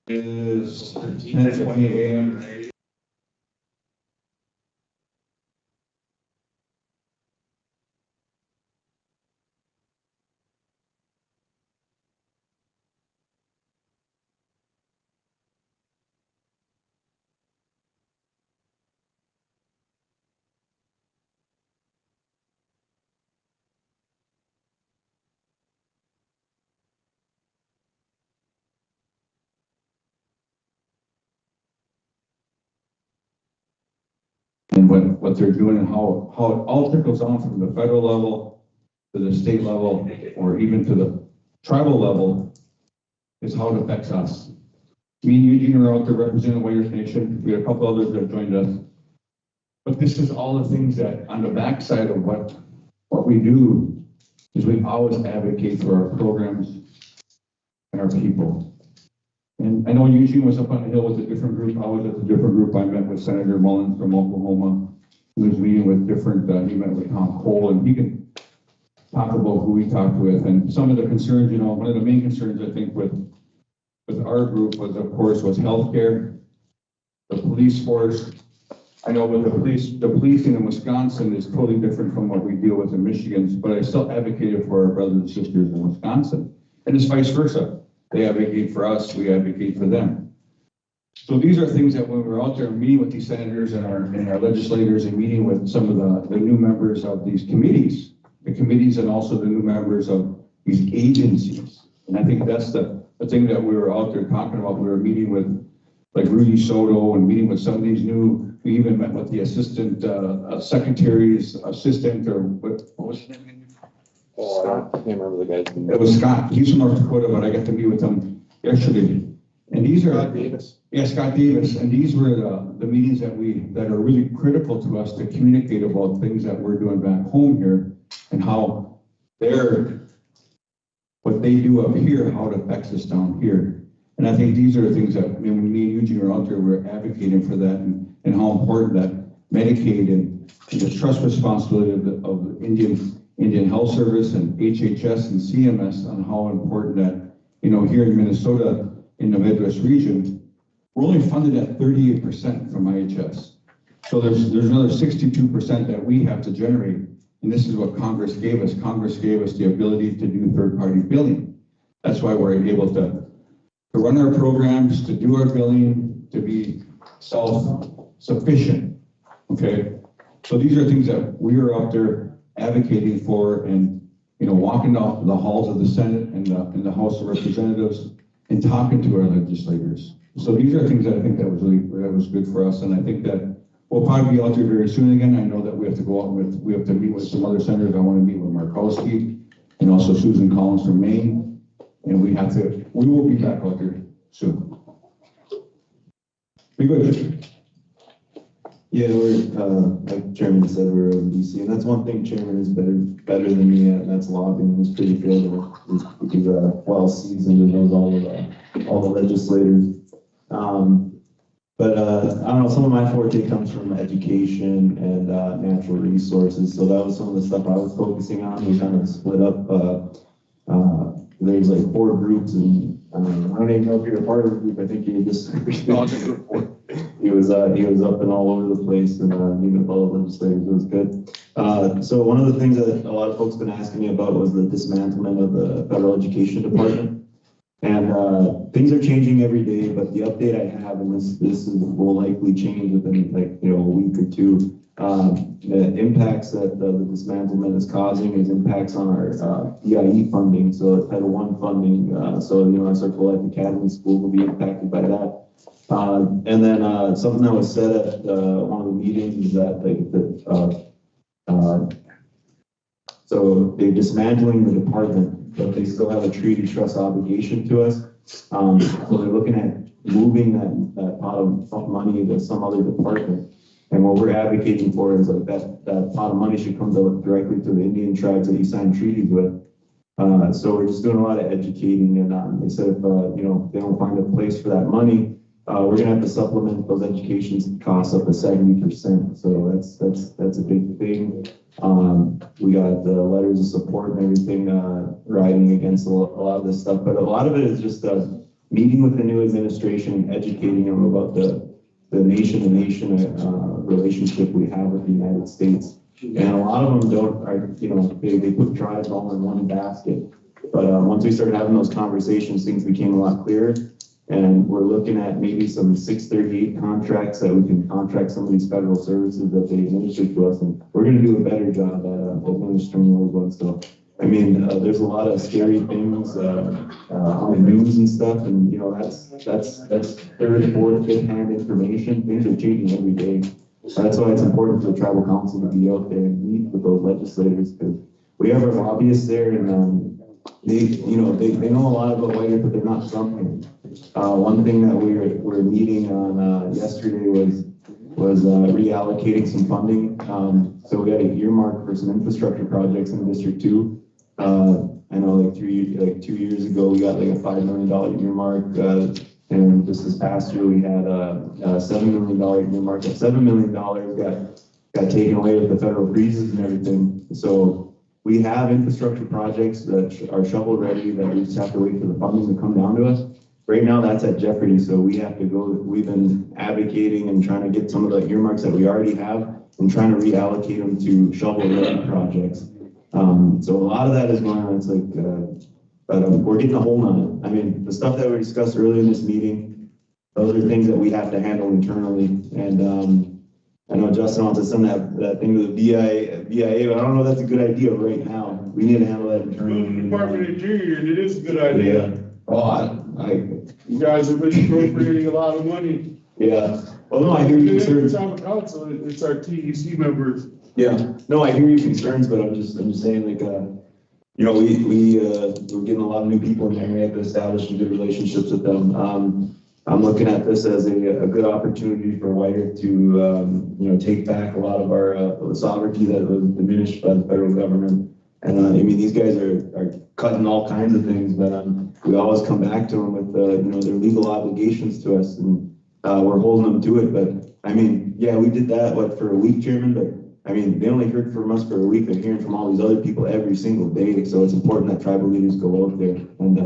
Is 10:20 a.m. And what they're doing and how it all trickles down from the federal level to the state level or even to the tribal level is how it affects us. Me and Eugene are out there representing Warriors Nation. We had a couple others that joined us. But this is all the things that on the backside of what we do is we always advocate for our programs and our people. And I know Eugene was up on the hill with a different group. I was at a different group. I met with Senator Mullins from Oklahoma. He was meeting with different, he met with Tom Cole, and he can talk about who we talked with. And some of the concerns, one of the main concerns I think with our group was, of course, was healthcare, the police force. I know with the policing in Wisconsin is totally different from what we deal with in Michigan, but I still advocated for our brothers and sisters in Wisconsin. And it's vice versa. They advocate for us, we advocate for them. So these are things that when we're out there meeting with these senators and our legislators and meeting with some of the new members of these committees, and also the new members of these agencies. And I think that's the thing that we were out there talking about. We were meeting with like Rudy Soto and meeting with some of these we even met with the assistant secretary's assistant, or what was his name? I can't remember the guy's name. It was Scott. He's from North Dakota, but I got to meet with him yesterday. And these are Scott Davis. Yeah, Scott Davis. And these were the meetings that are really critical to us to communicate about things that we're doing back home here and how what they do up here, how it affects us down here. And I think these are the things that, when me and Eugene are out there, we're advocating for that and how important that Medicaid and the trust responsibility of Indian Health Service and HHS and CMS on how important that, here in Minnesota, in the Midwest region, we're only funded at 38% from IHS. So there's another 62% that we have to generate. And this is what Congress gave us. Congress gave us the ability to do third-party billing. That's why we're able to run our programs, to do our billing, to be self-sufficient, okay? So these are things that we are out there advocating for and, walking off the halls of the Senate and the House of Representatives and talking to our legislators. So these are things that I think that was good for us. And I think that we'll probably be out there very soon again. I know that we have to go out we have to meet with some other senators. I want to meet with Markowski and also Susan Collins from Maine. And we will be back out there soon. Be good. Yeah, like Chairman said, we're RBC, and that's one thing Chairman is better than me at, and that's lobbying. He's pretty good. He's well seasoned and knows all the legislators. But I don't know, some of my forte comes from education and natural resources. So that was some of the stuff I was focusing on. We kind of split up. There's like 4 groups, and I don't even know if you're a part of the group. I think he just he was up and all over the place and meeting with all the legislators. It was good. So one of the things that a lot of folks been asking me about was the dismantlement of the federal education department. And things are changing every day, but the update I have, and this will likely change within a week or two. The impacts that the dismantlement is causing is impacts on our EIE funding, so it's Title I funding. So our Circle Life Academy School will be impacted by that. And then something that was said at one of the meetings is that so they're dismantling the department, but they still have a treaty trust obligation to us. So they're looking at moving that pot of money to some other department. And what we're advocating for is like that pot of money should come directly to the Indian tribes that you sign treaties with. So we're just doing a lot of educating, and they said if they don't find a place for that money, we're gonna have to supplement those education costs up to 70%. So that's a big thing. We got the letters of support and everything riding against a lot of this stuff, but a lot of it is just meeting with the new administration and educating them about the nation-to-nation relationship we have with the United States. And a lot of them they put tribes all in one basket. But once we started having those conversations, things became a lot clearer. And we're looking at maybe some 638 contracts that we can contract some of these federal services that they administer to us. And we're going to do a better job at administering those ones. So, I mean, there's a lot of scary things on the news and stuff. And, that's third, fourth, fifth-hand information. Things are changing every day. That's why it's important for the tribal council to be out there and meet with those legislators, because we have our lobbyists there, and they know a lot about White Earth, but they're not from here. One thing that we were meeting on yesterday was reallocating some funding. So we had a earmark for some infrastructure projects in District 2. I know like 2 years ago we got like a $5 million earmark. And just this past year, we had a $7 million earmark. That $7 million got taken away with the federal freezes and everything. So we have infrastructure projects that are shovel ready that we just have to wait for the funding to come down to us. Right now, that's at jeopardy. So we have to go. We've been advocating and trying to get some of the earmarks that we already have and trying to reallocate them to shovel ready projects. So a lot of that is going on. It's like. But we're getting a hold on it. I mean, the stuff that we discussed earlier in this meeting, those are things that we have to handle internally. And I know Justin wants to send that thing to the BIA, but I don't know if that's a good idea right now. We need to handle that internally. Department of Interior, and it is a good idea. Yeah. Oh, you guys have been appropriating a lot of money. Yeah. Well, no, I hear your concerns. Town council, it's our TEC members. Yeah. No, I hear your concerns, but I'm just saying, like, we're getting a lot of new people in there. We have to establish some good relationships with them. I'm looking at this as a good opportunity for White Earth to, take back a lot of our sovereignty that was diminished by the federal government. And I mean, these guys are cutting all kinds of things, but we always come back to them with their legal obligations to us, and we're holding them to it. But I mean, yeah, we did that for a week, Chairman, but. I mean, they only heard from us for a week. They're hearing from all these other people every single day. So it's important that tribal leaders go out there. And,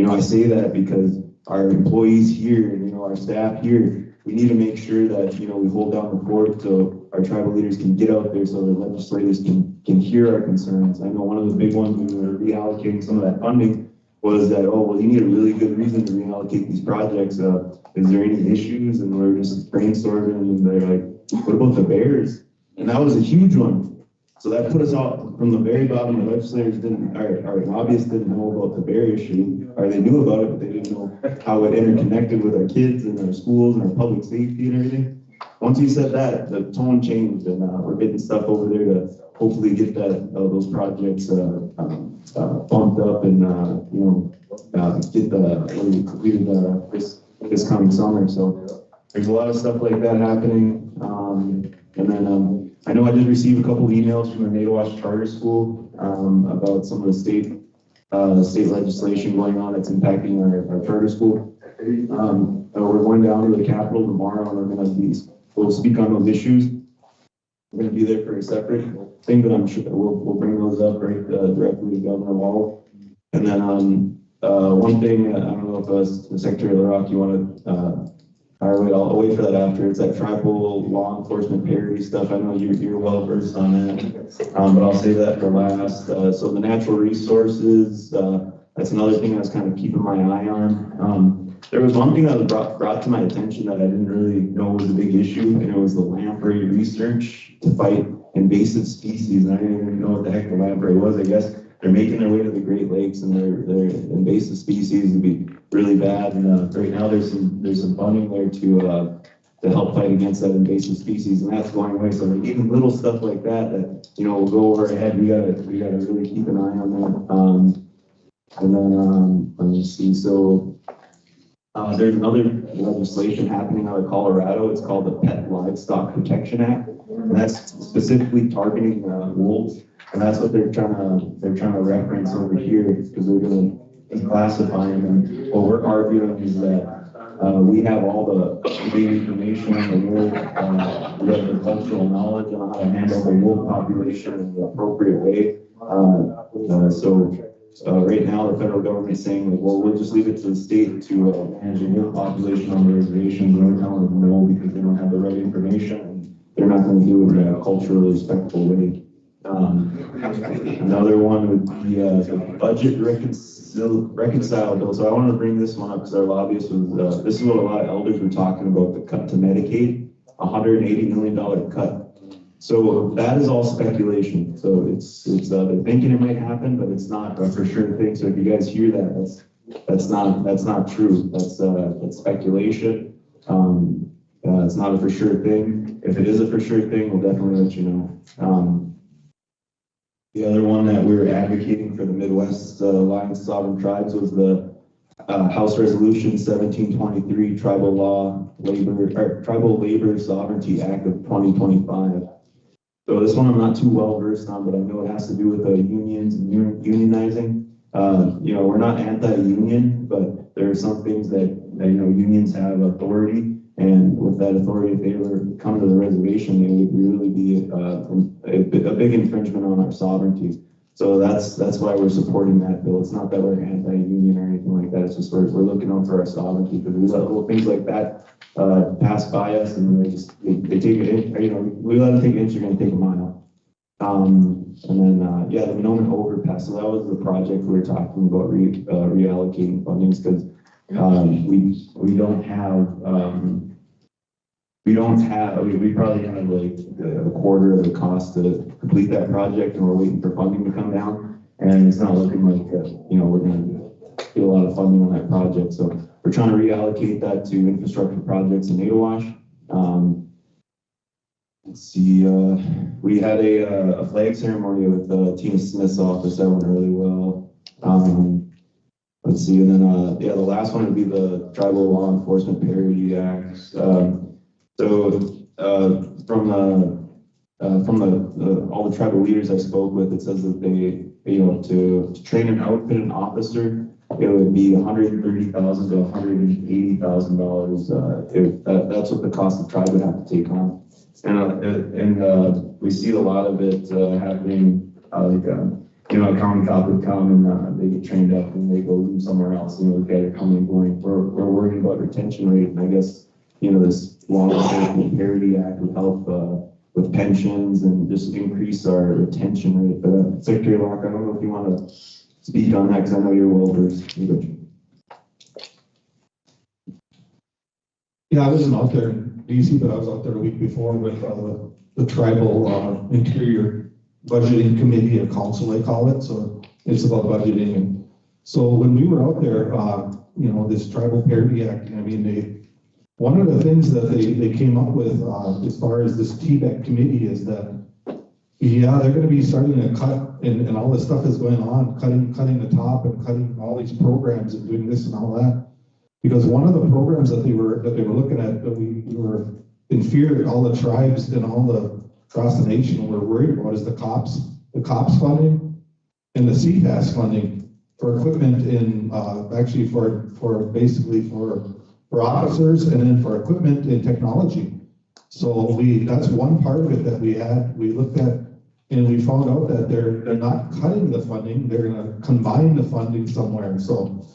I say that because our employees here, our staff here, we need to make sure that, we hold down the fort so our tribal leaders can get out there so the legislators can hear our concerns. I know one of the big ones when we were reallocating some of that funding was that, you need a really good reason to reallocate these projects. Is there any issues? And we're just brainstorming, and they're like, what about the bears? And that was a huge one. So that put us all from the very bottom. The legislators our lobbyists didn't know about the bear issue, or they knew about it, but they didn't know how it interconnected with our kids and our schools and our public safety and everything. Once you said that, the tone changed, and we're getting stuff over there to hopefully get those projects bumped up and get completed this coming summer. So there's a lot of stuff like that happening, and then. I know I did receive a couple emails from the Naywash Charter School about some of the state legislation going on that's impacting our charter school. We're going down to the Capitol tomorrow, and we'll speak on those issues. We're going to be there for a separate thing, but I'm sure we'll bring those up right directly to Governor Wall. And then one thing, I don't know if Secretary LaRock, you want to. I'll wait for that after. It's that tribal law enforcement parity stuff. I know you're well versed on that, but I'll save that for last. So the natural resources, that's another thing I was kind of keeping my eye on. There was one thing that was brought to my attention that I didn't really know was a big issue, and it was the lamprey research to fight invasive species. And I didn't even know what the heck the lamprey was. I guess they're making their way to the Great Lakes, and their invasive species would be really bad. And right now there's some funding there to help fight against that invasive species, and that's going away. So even little stuff like that will go over our head. We gotta really keep an eye on that. And then let me see. So there's another legislation happening out of Colorado. It's called the Pet Livestock Protection Act, and that's specifically targeting wolves. And that's what they're trying to reference over here, because they're going to declassify them. And what we're arguing is that we have all the information on the wolf, we have the cultural knowledge on how to handle the wolf population in the appropriate way. right now, the federal government is saying, like, well, we'll just leave it to the state to manage their population on the reservation. We're telling them no because they don't have the right information and they're not going to do it in a culturally respectful way. Another one would be the budget reconcile bill. So I wanted to bring this one up because our lobbyist was, this is what a lot of elders were talking about, the cut to Medicaid, $180 million cut. So that is all speculation. So it's they're thinking it might happen, but it's not a for sure thing. So if you guys hear that, that's not true. That's speculation. It's not a for sure thing. If it is a for sure thing, we'll definitely let you know. The other one that we were advocating for the Midwest Alliance Sovereign Tribes was the House Resolution 1723 Tribal Labor Sovereignty Act of 2025. So this one I'm not too well versed on, but I know it has to do with unions and unionizing. We're not anti-union, but there are some things that unions have authority, and with that authority, if they ever come to the reservation, they would really be a big infringement on our sovereignty. So that's why we're supporting that bill. It's not that we're anti-union or anything like that. It's just we're looking out for our sovereignty, because we let little things like that pass by us, and they take it in. We let them take an inch, you're going to take a mile. And then the Monona overpass. So that was the project we were talking about reallocating fundings, because we probably have like a quarter of the cost to complete that project, and we're waiting for funding to come down, and it's not looking like we're going to get a lot of funding on that project. So we're trying to reallocate that to infrastructure projects in Nadewash. Let's see, we had a flag ceremony with Tina Smith's office. That went really well. Let's see, and then the last one would be the Tribal Law Enforcement Parity Act. From all the tribal leaders I spoke with, it says that they, to train and outfit an officer, it would be $130,000 to $180,000. That's what the cost the tribe would have to take on. And we see a lot of it happening. A county cop would come and they get trained up and they go live somewhere else. The guys are coming and going. We're worried about retention rate, and I guess this Law Enforcement Parity Act would help with pensions and just increase our retention rate. But Secretary Locke, I don't know if you want to speak on that, because I know you're well versed. Yeah, I wasn't out there in DC, but I was out there the week before with the tribal interior budgeting committee or council, they call it. So it's about budgeting. And so when we were out there, this Tribal Parity Act, one of the things that they came up with as far as this TBEC committee is that, they're going to be starting to cut, and all this stuff is going on, cutting the top and cutting all these programs and doing this and all that. Because one of the programs that they were looking at, that we were in fear, all the tribes and all the across the nation were worried about, is the cops funding and the CPAS funding for equipment in actually for basically for officers, and then for equipment and technology. So that's one part of it that we looked at, and we found out that they're not cutting the funding, they're going to combine the funding somewhere. So,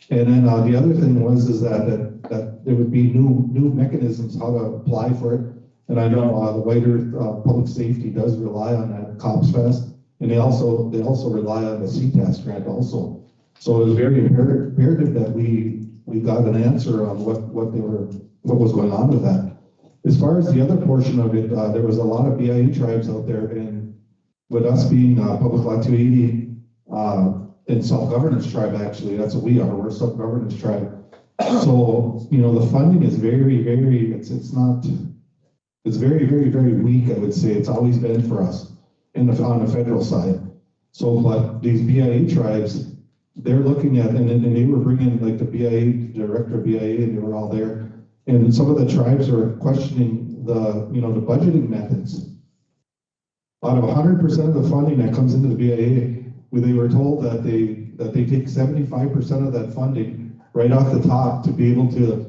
and then the other thing is that there would be new mechanisms how to apply for it. And I know the White Earth Public Safety does rely on that COPS Fest, and they also rely on the CTAS grant also. So it was very imperative that we got an answer on what was going on with that. As far as the other portion of it, there was a lot of BIA tribes out there, and with us being Public Law 280 and self-governance tribe, actually, that's what we are. We're a self-governance tribe. So the funding is very, very. It's very, very, very weak, I would say. It's always been for us on the federal side. So, but these BIA tribes, they're looking at, and they were bringing like the BIA, director of BIA, and they were all there. And some of the tribes are questioning the budgeting methods. Out of 100% of the funding that comes into the BIA, they were told that they take 75% of that funding right off the top to be able to,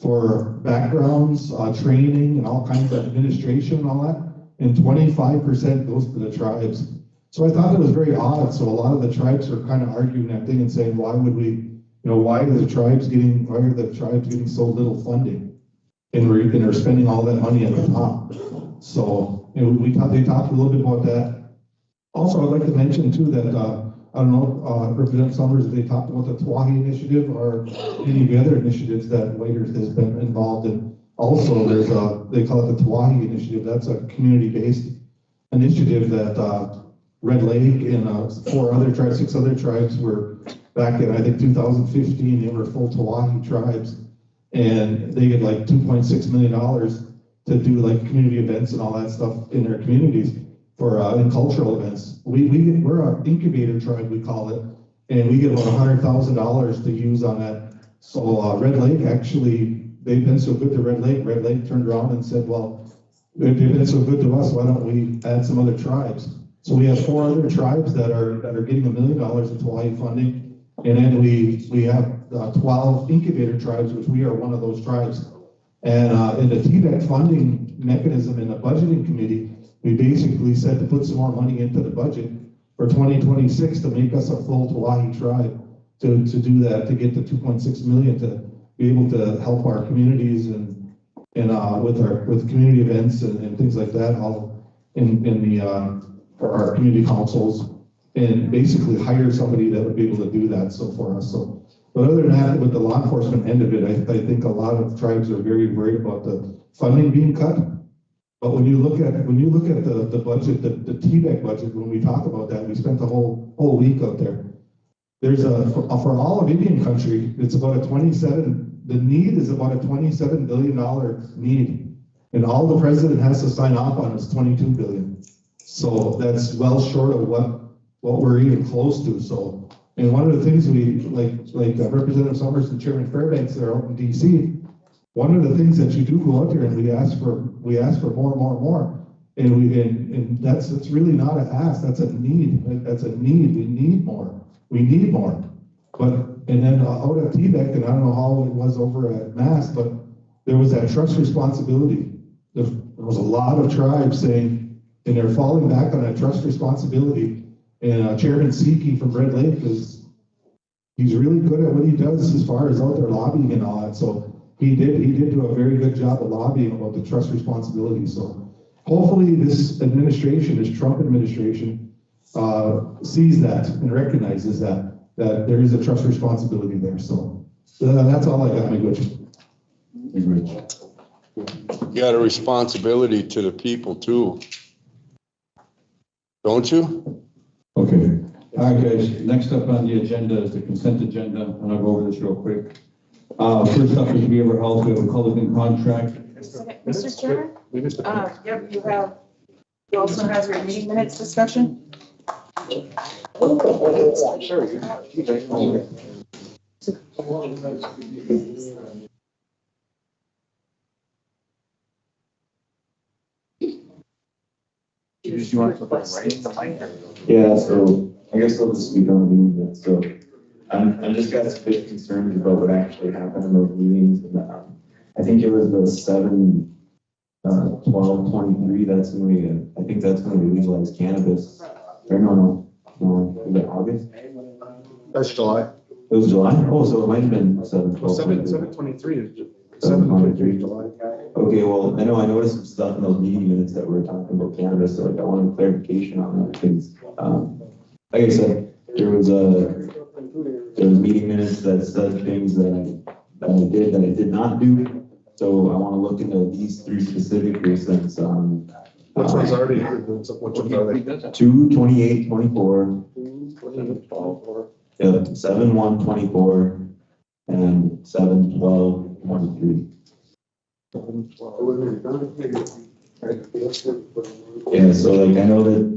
for backgrounds, training, and all kinds of administration and all that, and 25% goes to the tribes. So I thought that was very odd. So a lot of the tribes are kind of arguing that thing and saying, why would we, you know, why are the tribes getting so little funding? And they're spending all that money at the top. So, you know, they talked a little bit about that. Also, I'd like to mention too that, I don't know, Representative Summers, they talked about the Tawahi initiative or any of the other initiatives that Waiters has been involved in. Also, there's they call it the Tawahi initiative. That's a community-based initiative that Red Lake and six other tribes were back in, I think, 2015. They were full Tawahi tribes, and they get like $2.6 million to do like community events and all that stuff in their communities for in cultural events. We're an incubator tribe, we call it, and we get about $100,000 to use on that. So Red Lake actually, they've been so good to Red Lake. Red Lake turned around and said, well, they've been so good to us, why don't we add some other tribes? So we have 4 other tribes that are getting $1 million in Hawaii funding, and then we have 12 incubator tribes, which we are one of those tribes. And in the TBEC funding mechanism in the budgeting committee, we basically said to put some more money into the budget for 2026 to make us a full Tawahi tribe, to do that, to get the 2.6 million to be able to help our communities and with community events and things like that, all for our community councils, and basically hire somebody that would be able to do that for us. So, but other than that, with the law enforcement end of it, I think a lot of tribes are very worried about the funding being cut. But when you look at the budget, the TBEC budget, when we talk about that, we spent the whole week out there. There's for all of Indian country, it's about the need is about a $27 billion need. And all the president has to sign off on is $22 billion. So that's well short of what we're even close to. So, and one of the things we, like Representative Summers and Chairman Fairbanks there out in DC, one of the things that you do go out there and we ask for more. And that's really not an ask, that's a need. That's a need. We need more. But, and then out at TBEC, and I don't know how it was over at Mass, but there was that trust responsibility. There was a lot of tribes saying, and they're falling back on that trust responsibility. And Chairman Seeke from Red Lake he's really good at what he does as far as out there lobbying and all that. So he did do a very good job of lobbying about the trust responsibility. So hopefully this administration, this Trump administration, sees that and recognizes that there is a trust responsibility there. So that's all I got, my good. You got a responsibility to the people too, don't you? Okay. All right, guys. Next up on the agenda is the consent agenda, and I'll go over this real quick. First up is behavioral health. We have a Culligan contract. Mr. Chair? Yep, you also have your meeting minutes discussion. Sure. You want to write the mic? Yeah, so I guess I'll just speak on the meeting minutes. So I'm just got a bit concerned about what actually happened in those meetings. And I think it was the 7/12/23. That's when I think that's when we legalized cannabis. Or no, was it August? That's July. It was July? Oh, so it might have been 7/12. 7/23 is 7/23 July. Okay, well, I know I noticed some stuff in those meeting minutes that were talking about cannabis, so I wanted clarification on that things. Like I said, there was meeting minutes that said things that I did not do. So I want to look into these 3 specifically since Which one's already approved? Which one's already? 2/28/24. 7/1/24 and 7/12/23. Yeah, so like I know that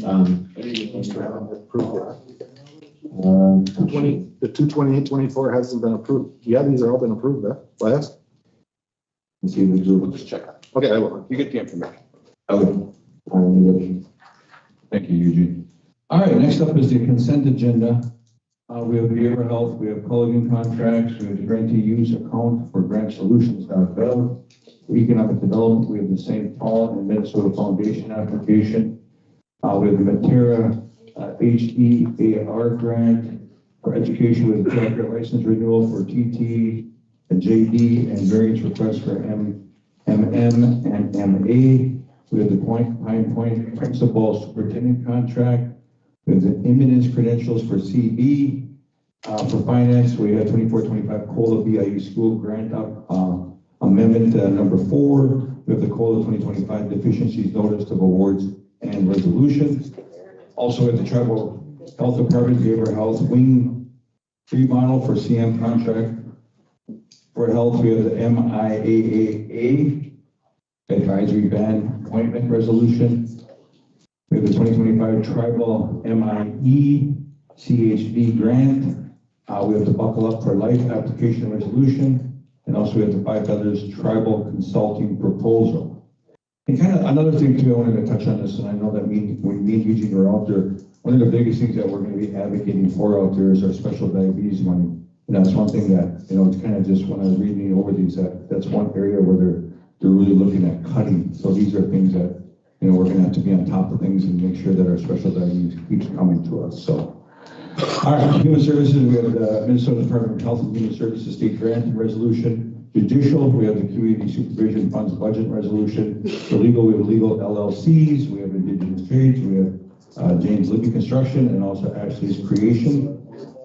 the 2/28/24 hasn't been approved. Yeah, these are all been approved, last. let's see if We'll just check. Okay, I will. You get the information. okay. Thank you, Eugene. All right, next up is the consent agenda. We have behavioral health, we have Culligan contracts, we have the grantee use account for grantsolutions.gov. For economic development, we have the St. Paul and Minnesota Foundation application. We have the Matera HEAR grant for education with director license renewal for TT and JD and various requests for MM and MA. We have the Pine Point Principal Superintendent contract. We have the imminence credentials for CB. For finance, we have 24-25 COLA BIU school grant amendment number 4. We have the COLA 2025 deficiencies notice of awards and resolutions. Also at the Tribal Health Department, Behavioral Health Wing remodel for CM contract. For health, we have the MIAAA advisory band appointment resolution. We have the 2025 Tribal MIE CHD grant. We have the Buckle Up for Life application resolution. And also we have the 5 others tribal consulting proposal. And kind of another thing too, I wanted to touch on this, and I know that when me and Eugene were out there, one of the biggest things that we're going to be advocating for out there is our special diabetes money. And that's one thing that, you know, it's kind of just when I was reading over these, that's one area where they're really looking at cutting. So these are things that, you know, we're going to have to be on top of things and make sure that our special diabetes keeps coming to us. So, all right, Human Services, we have the Minnesota Department of Health and Human Services State Grant Resolution. Judicial, we have the Community Supervision Funds Budget Resolution. For legal, we have legal LLCs, we have Indigenous Trades, we have James Libby Construction, and also Ashley's Creation.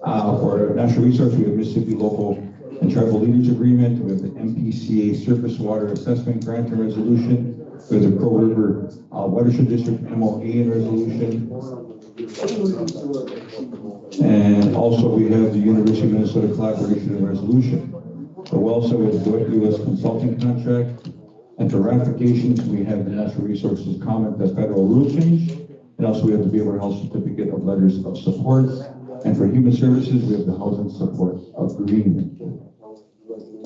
For Natural Resource, we have Mississippi Local and Tribal Leaders Agreement. We have the MPCA Surface Water Assessment Grant and Resolution. We have the Crow River Watershed District MOA and Resolution. And also we have the University of Minnesota Collaboration and Resolution. We also have the U.S. Consulting Contract. And for ratifications, we have the Natural Resources Comment, the federal rule change. And also we have the Behavioral Health Certificate of Letters of Support. And for Human Services, we have the Housing Support Agreement.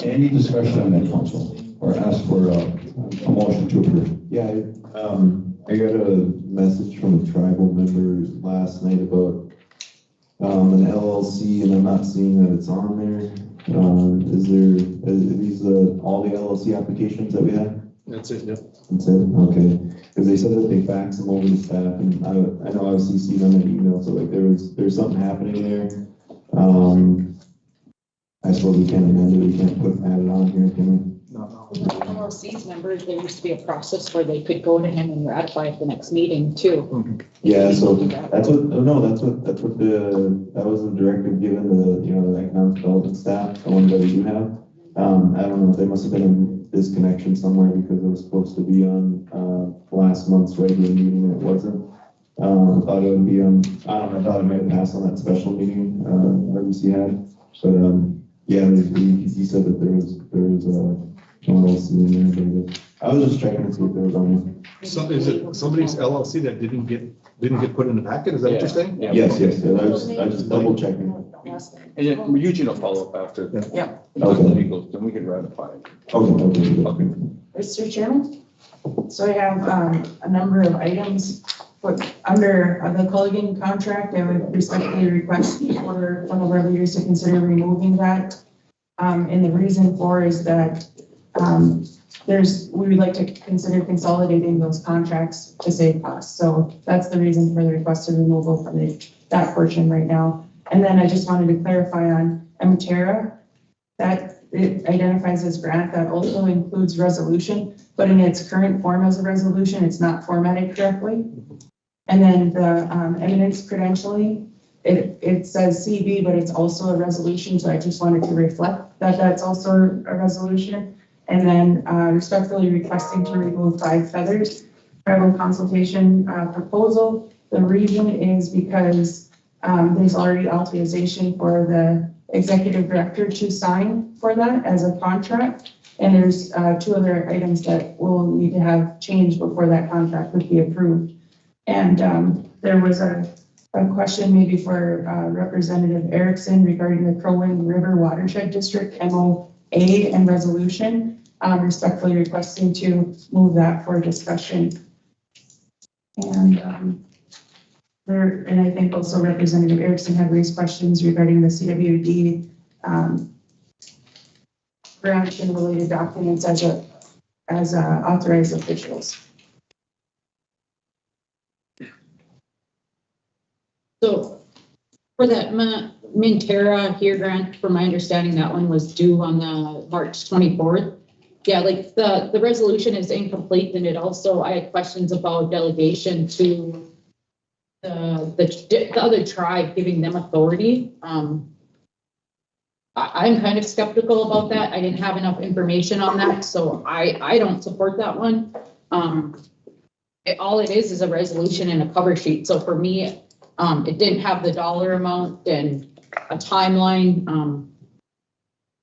Any discussion on that, council? Or ask for a motion to approve? Yeah, I got a message from a tribal member last night about an LLC, and I'm not seeing that it's on there. Are these all the LLC applications that we have? That's it, yep. That's it, okay. Because they said that they faxed them over to staff, and I know I was CC'd on an email, so like there's something happening there. I suppose we can't amend it, we can't add it on here, can we? LLC's members, there used to be a process where they could go to him and ratify at the next meeting too. Yeah, so that was the directive given the, the economic development staff, the one that we do have. I don't know, there must have been a disconnection somewhere because it was supposed to be on last month's regular meeting and it wasn't. I thought it would be on, I thought it might have passed on that special meeting RBC had, but yeah, he said that there was LLC in there, but I was just checking to see if there was on there. So is it somebody's LLC that didn't get put in the packet? Is that what you're saying? Yeah. Yes. I just double checking. And then Eugene will follow up after. Yeah. Legals, then we can ratify it. Okay. Mr. Chairman, so I have a number of items under the Culligan contract. I would respectfully request for one of our leaders to consider removing that. And the reason for is that we would like to consider consolidating those contracts to save costs. So that's the reason for the request of removal from that portion right now. And then I just wanted to clarify on Emterra, that it identifies as grant, that also includes resolution, but in its current form as a resolution, it's not formatted correctly. And then the eminence credentialing, it says CB, but it's also a resolution. So I just wanted to reflect that that's also a resolution. And then respectfully requesting to remove 5 feathers, tribal consultation proposal. The reason is because there's already authorization for the executive director to sign for that as a contract. And there's 2 other items that will need to have changed before that contract would be approved. And there was a question maybe for Representative Erickson regarding the Crow River Watershed District MOA and resolution. Respectfully requesting to move that for discussion. And I think also Representative Erickson had raised questions regarding the CWD grant and related documents as authorized officials. For that Minterra here grant, from my understanding, that one was due on the March 24th. Yeah, like the resolution is incomplete, and it also, I had questions about delegation to the other tribe, giving them authority. I'm kind of skeptical about that. I didn't have enough information on that, so I don't support that one. All it is a resolution and a cover sheet. So for me, it didn't have the dollar amount and a timeline.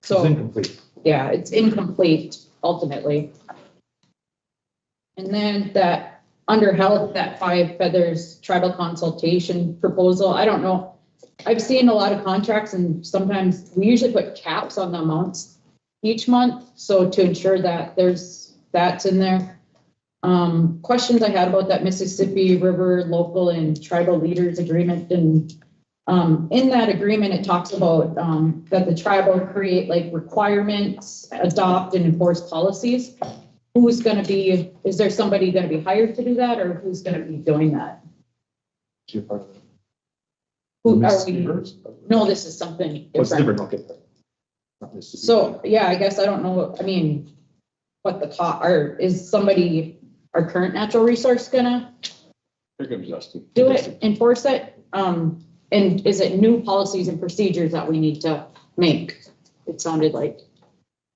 So It's incomplete. yeah, it's incomplete ultimately. And then that under health, that Five Feathers tribal consultation proposal, I don't know. I've seen a lot of contracts, and sometimes we usually put caps on the amounts each month. So to ensure that that's in there. Questions I had about that Mississippi River local and tribal leaders agreement. And in that agreement, it talks about that the tribe will create like requirements, adopt and enforce policies. Who's going to be, is there somebody going to be hired to do that, or who's going to be doing that? Who are we? No, this is something different. Okay. So, yeah, I guess I don't know. I mean, what the cost, or is somebody, our current natural resource gonna do it, enforce it? And is it new policies and procedures that we need to make? It sounded like.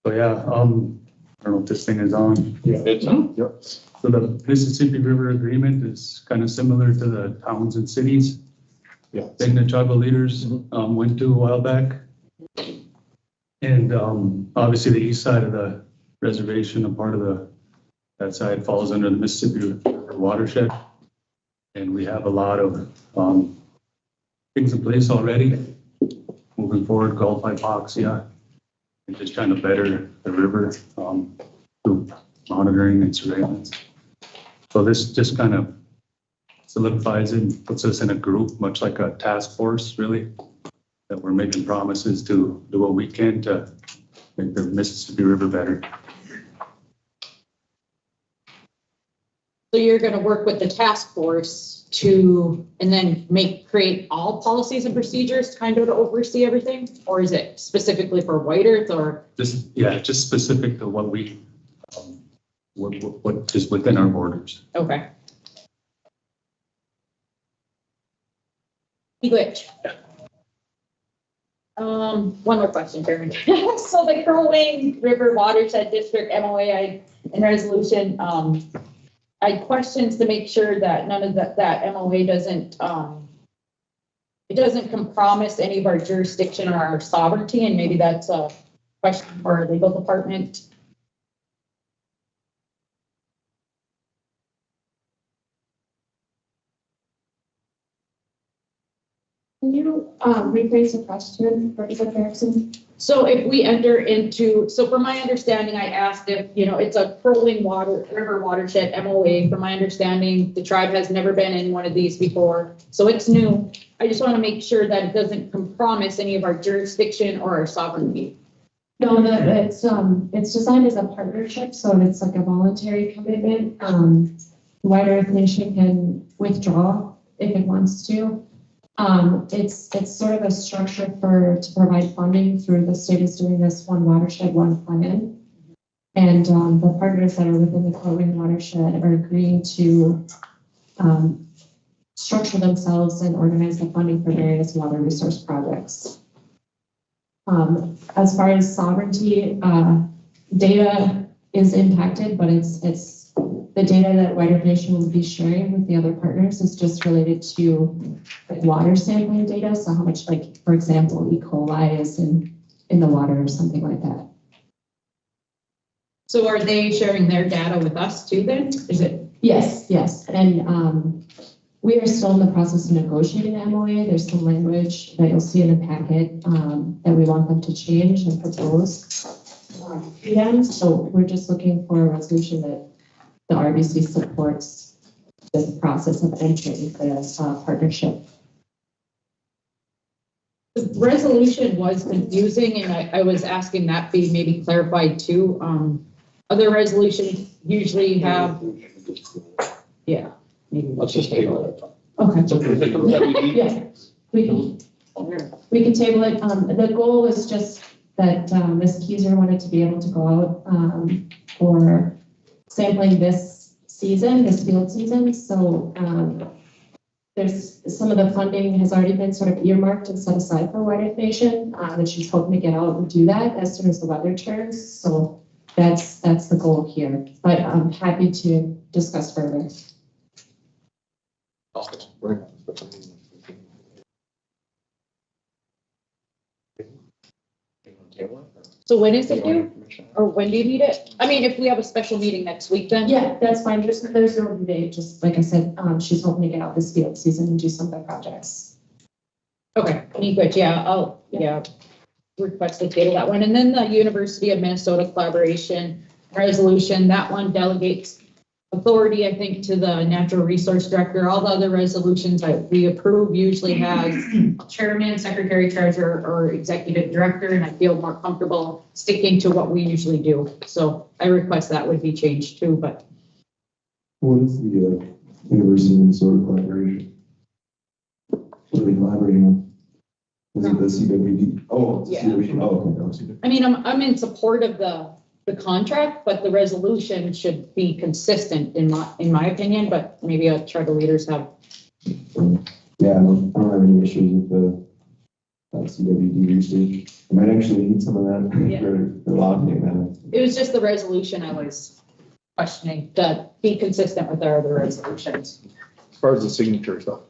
So yeah, I don't know if this thing is on. Yeah, it's on. Yep. So the Mississippi River Agreement is kind of similar to the towns and cities. Yeah. Thing the tribal leaders went to a while back. And obviously the east side of the reservation, a part of that side falls under the Mississippi River watershed. And we have a lot of things in place already. Moving forward, Gulf hypoxia, and just trying to better the river through monitoring and surveillance. So this just kind of solidifies it and puts us in a group, much like a task force, really, that we're making promises to do what we can to make the Mississippi River better. So you're going to work with the task force to, and then create all policies and procedures kind of to oversee everything? Or is it specifically for White Earth or? Just specific to what we, what is within our borders. Okay. Glitch. One more question, Karen. So the Crow Wing River Watershed District MOA and resolution, I had questions to make sure that none of that MOA doesn't, it doesn't compromise any of our jurisdiction or our sovereignty, and maybe that's a question for our legal department. Can you rephrase the question, Representative Erickson? So if we enter into, so from my understanding, I asked if, it's a Crow Wing River Watershed MOA. From my understanding, the tribe has never been in one of these before, so it's new. I just want to make sure that it doesn't compromise any of our jurisdiction or our sovereignty. No, it's designed as a partnership, so it's like a voluntary commitment. White Earth Nation can withdraw if it wants to. It's sort of a structure to provide funding through the state is doing this one watershed, one plan. And the partners that are within the Crow Wing watershed are agreeing to structure themselves and organize the funding for various water resource projects. As far as sovereignty, data is impacted, but it's the data that White Earth Nation will be sharing with the other partners is just related to like water sampling data. So how much, like, for example, E. coli is in the water or something like that. So are they sharing their data with us too then? Is it? Yes. And we are still in the process of negotiating the MOA. There's some language that you'll see in the packet that we want them to change and propose. So we're just looking for a resolution that the RBC supports the process of entering the partnership. The resolution was confusing, and I was asking that be maybe clarified too. Other resolutions usually have, yeah. Maybe Let's just table it. Okay. So, Yeah, we can. We can table it. The goal was just that Ms. Keiser wanted to be able to go out for sampling this season, this field season. So there's some of the funding has already been sort of earmarked and set aside for White Earth Nation, and she's hoping to get out and do that as soon as the weather turns. So that's the goal here. But I'm happy to discuss further. So when is it due? Or when do you need it? I mean, if we have a special meeting next week then? Yeah, that's fine. There's no due date. Just like I said, she's hoping to get out this field season and do some of the projects. Okay, good. Yeah, I'll request the date of that one. And then the University of Minnesota collaboration resolution, that one delegates authority, I think, to the natural resource director. All the other resolutions that we approve usually has chairman, secretary, treasurer, or executive director, and I feel more comfortable sticking to what we usually do. So I request that would be changed too, but. What is the University of Minnesota collaboration? What are they collaborating on? Is it the CWD? Oh, it's the Yeah. CWD. Oh, okay. I mean, I'm in support of the contract, but the resolution should be consistent in my opinion, but maybe other leaders have. Yeah, I don't have any issues with the CWD research. I might actually need some of that Yeah. for lobbying that. It was just the resolution I was questioning, to be consistent with our other resolutions. As far as the signature stuff.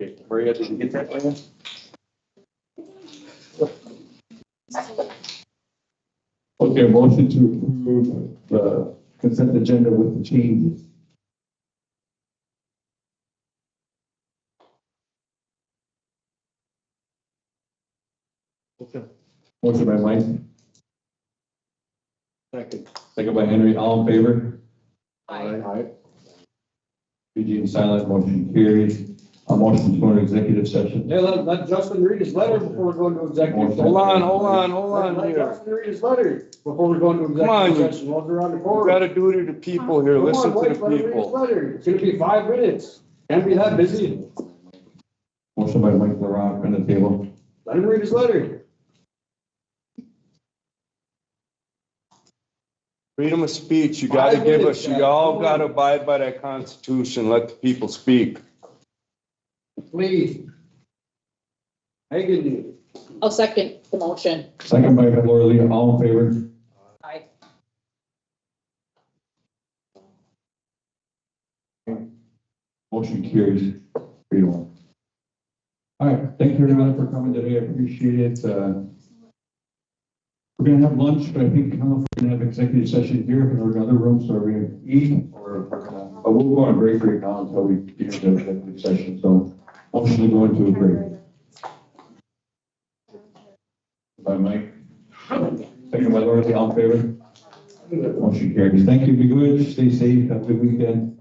Okay, Maria, did you get that plan? Okay, motion to approve the consent agenda with the changes. Okay. Motion by Mike, second by Henry, all in favor? Aye. Eugene silent, motion carries. A motion to go into executive session. Hey, let Justin read his letter before we go into executive session. Hold on Let Justin read his letter before we go into executive session. While we're on the board. Got a duty to people here. Listen to the people. It's gonna be 5 minutes. Can't be that busy. Motion by Mike LaRock on the table. Let him read his letter. Freedom of speech, you gotta give us, you all gotta abide by that constitution, let the people speak. Please. Megan, I'll second the motion. Second by Laura Lee, all in favor? Aye. Motion carries 3-1. All right, thank you everyone for coming today. I appreciate it. We're gonna have lunch, but I think, I don't know if we're gonna have executive session here or in another room, so we're gonna eat or, but we'll go on a break right now until we get into executive session. So motion to go into a break. By Mike. Second by Laura, all in favor? Motion carries. Thank you, be good, stay safe, have a good weekend.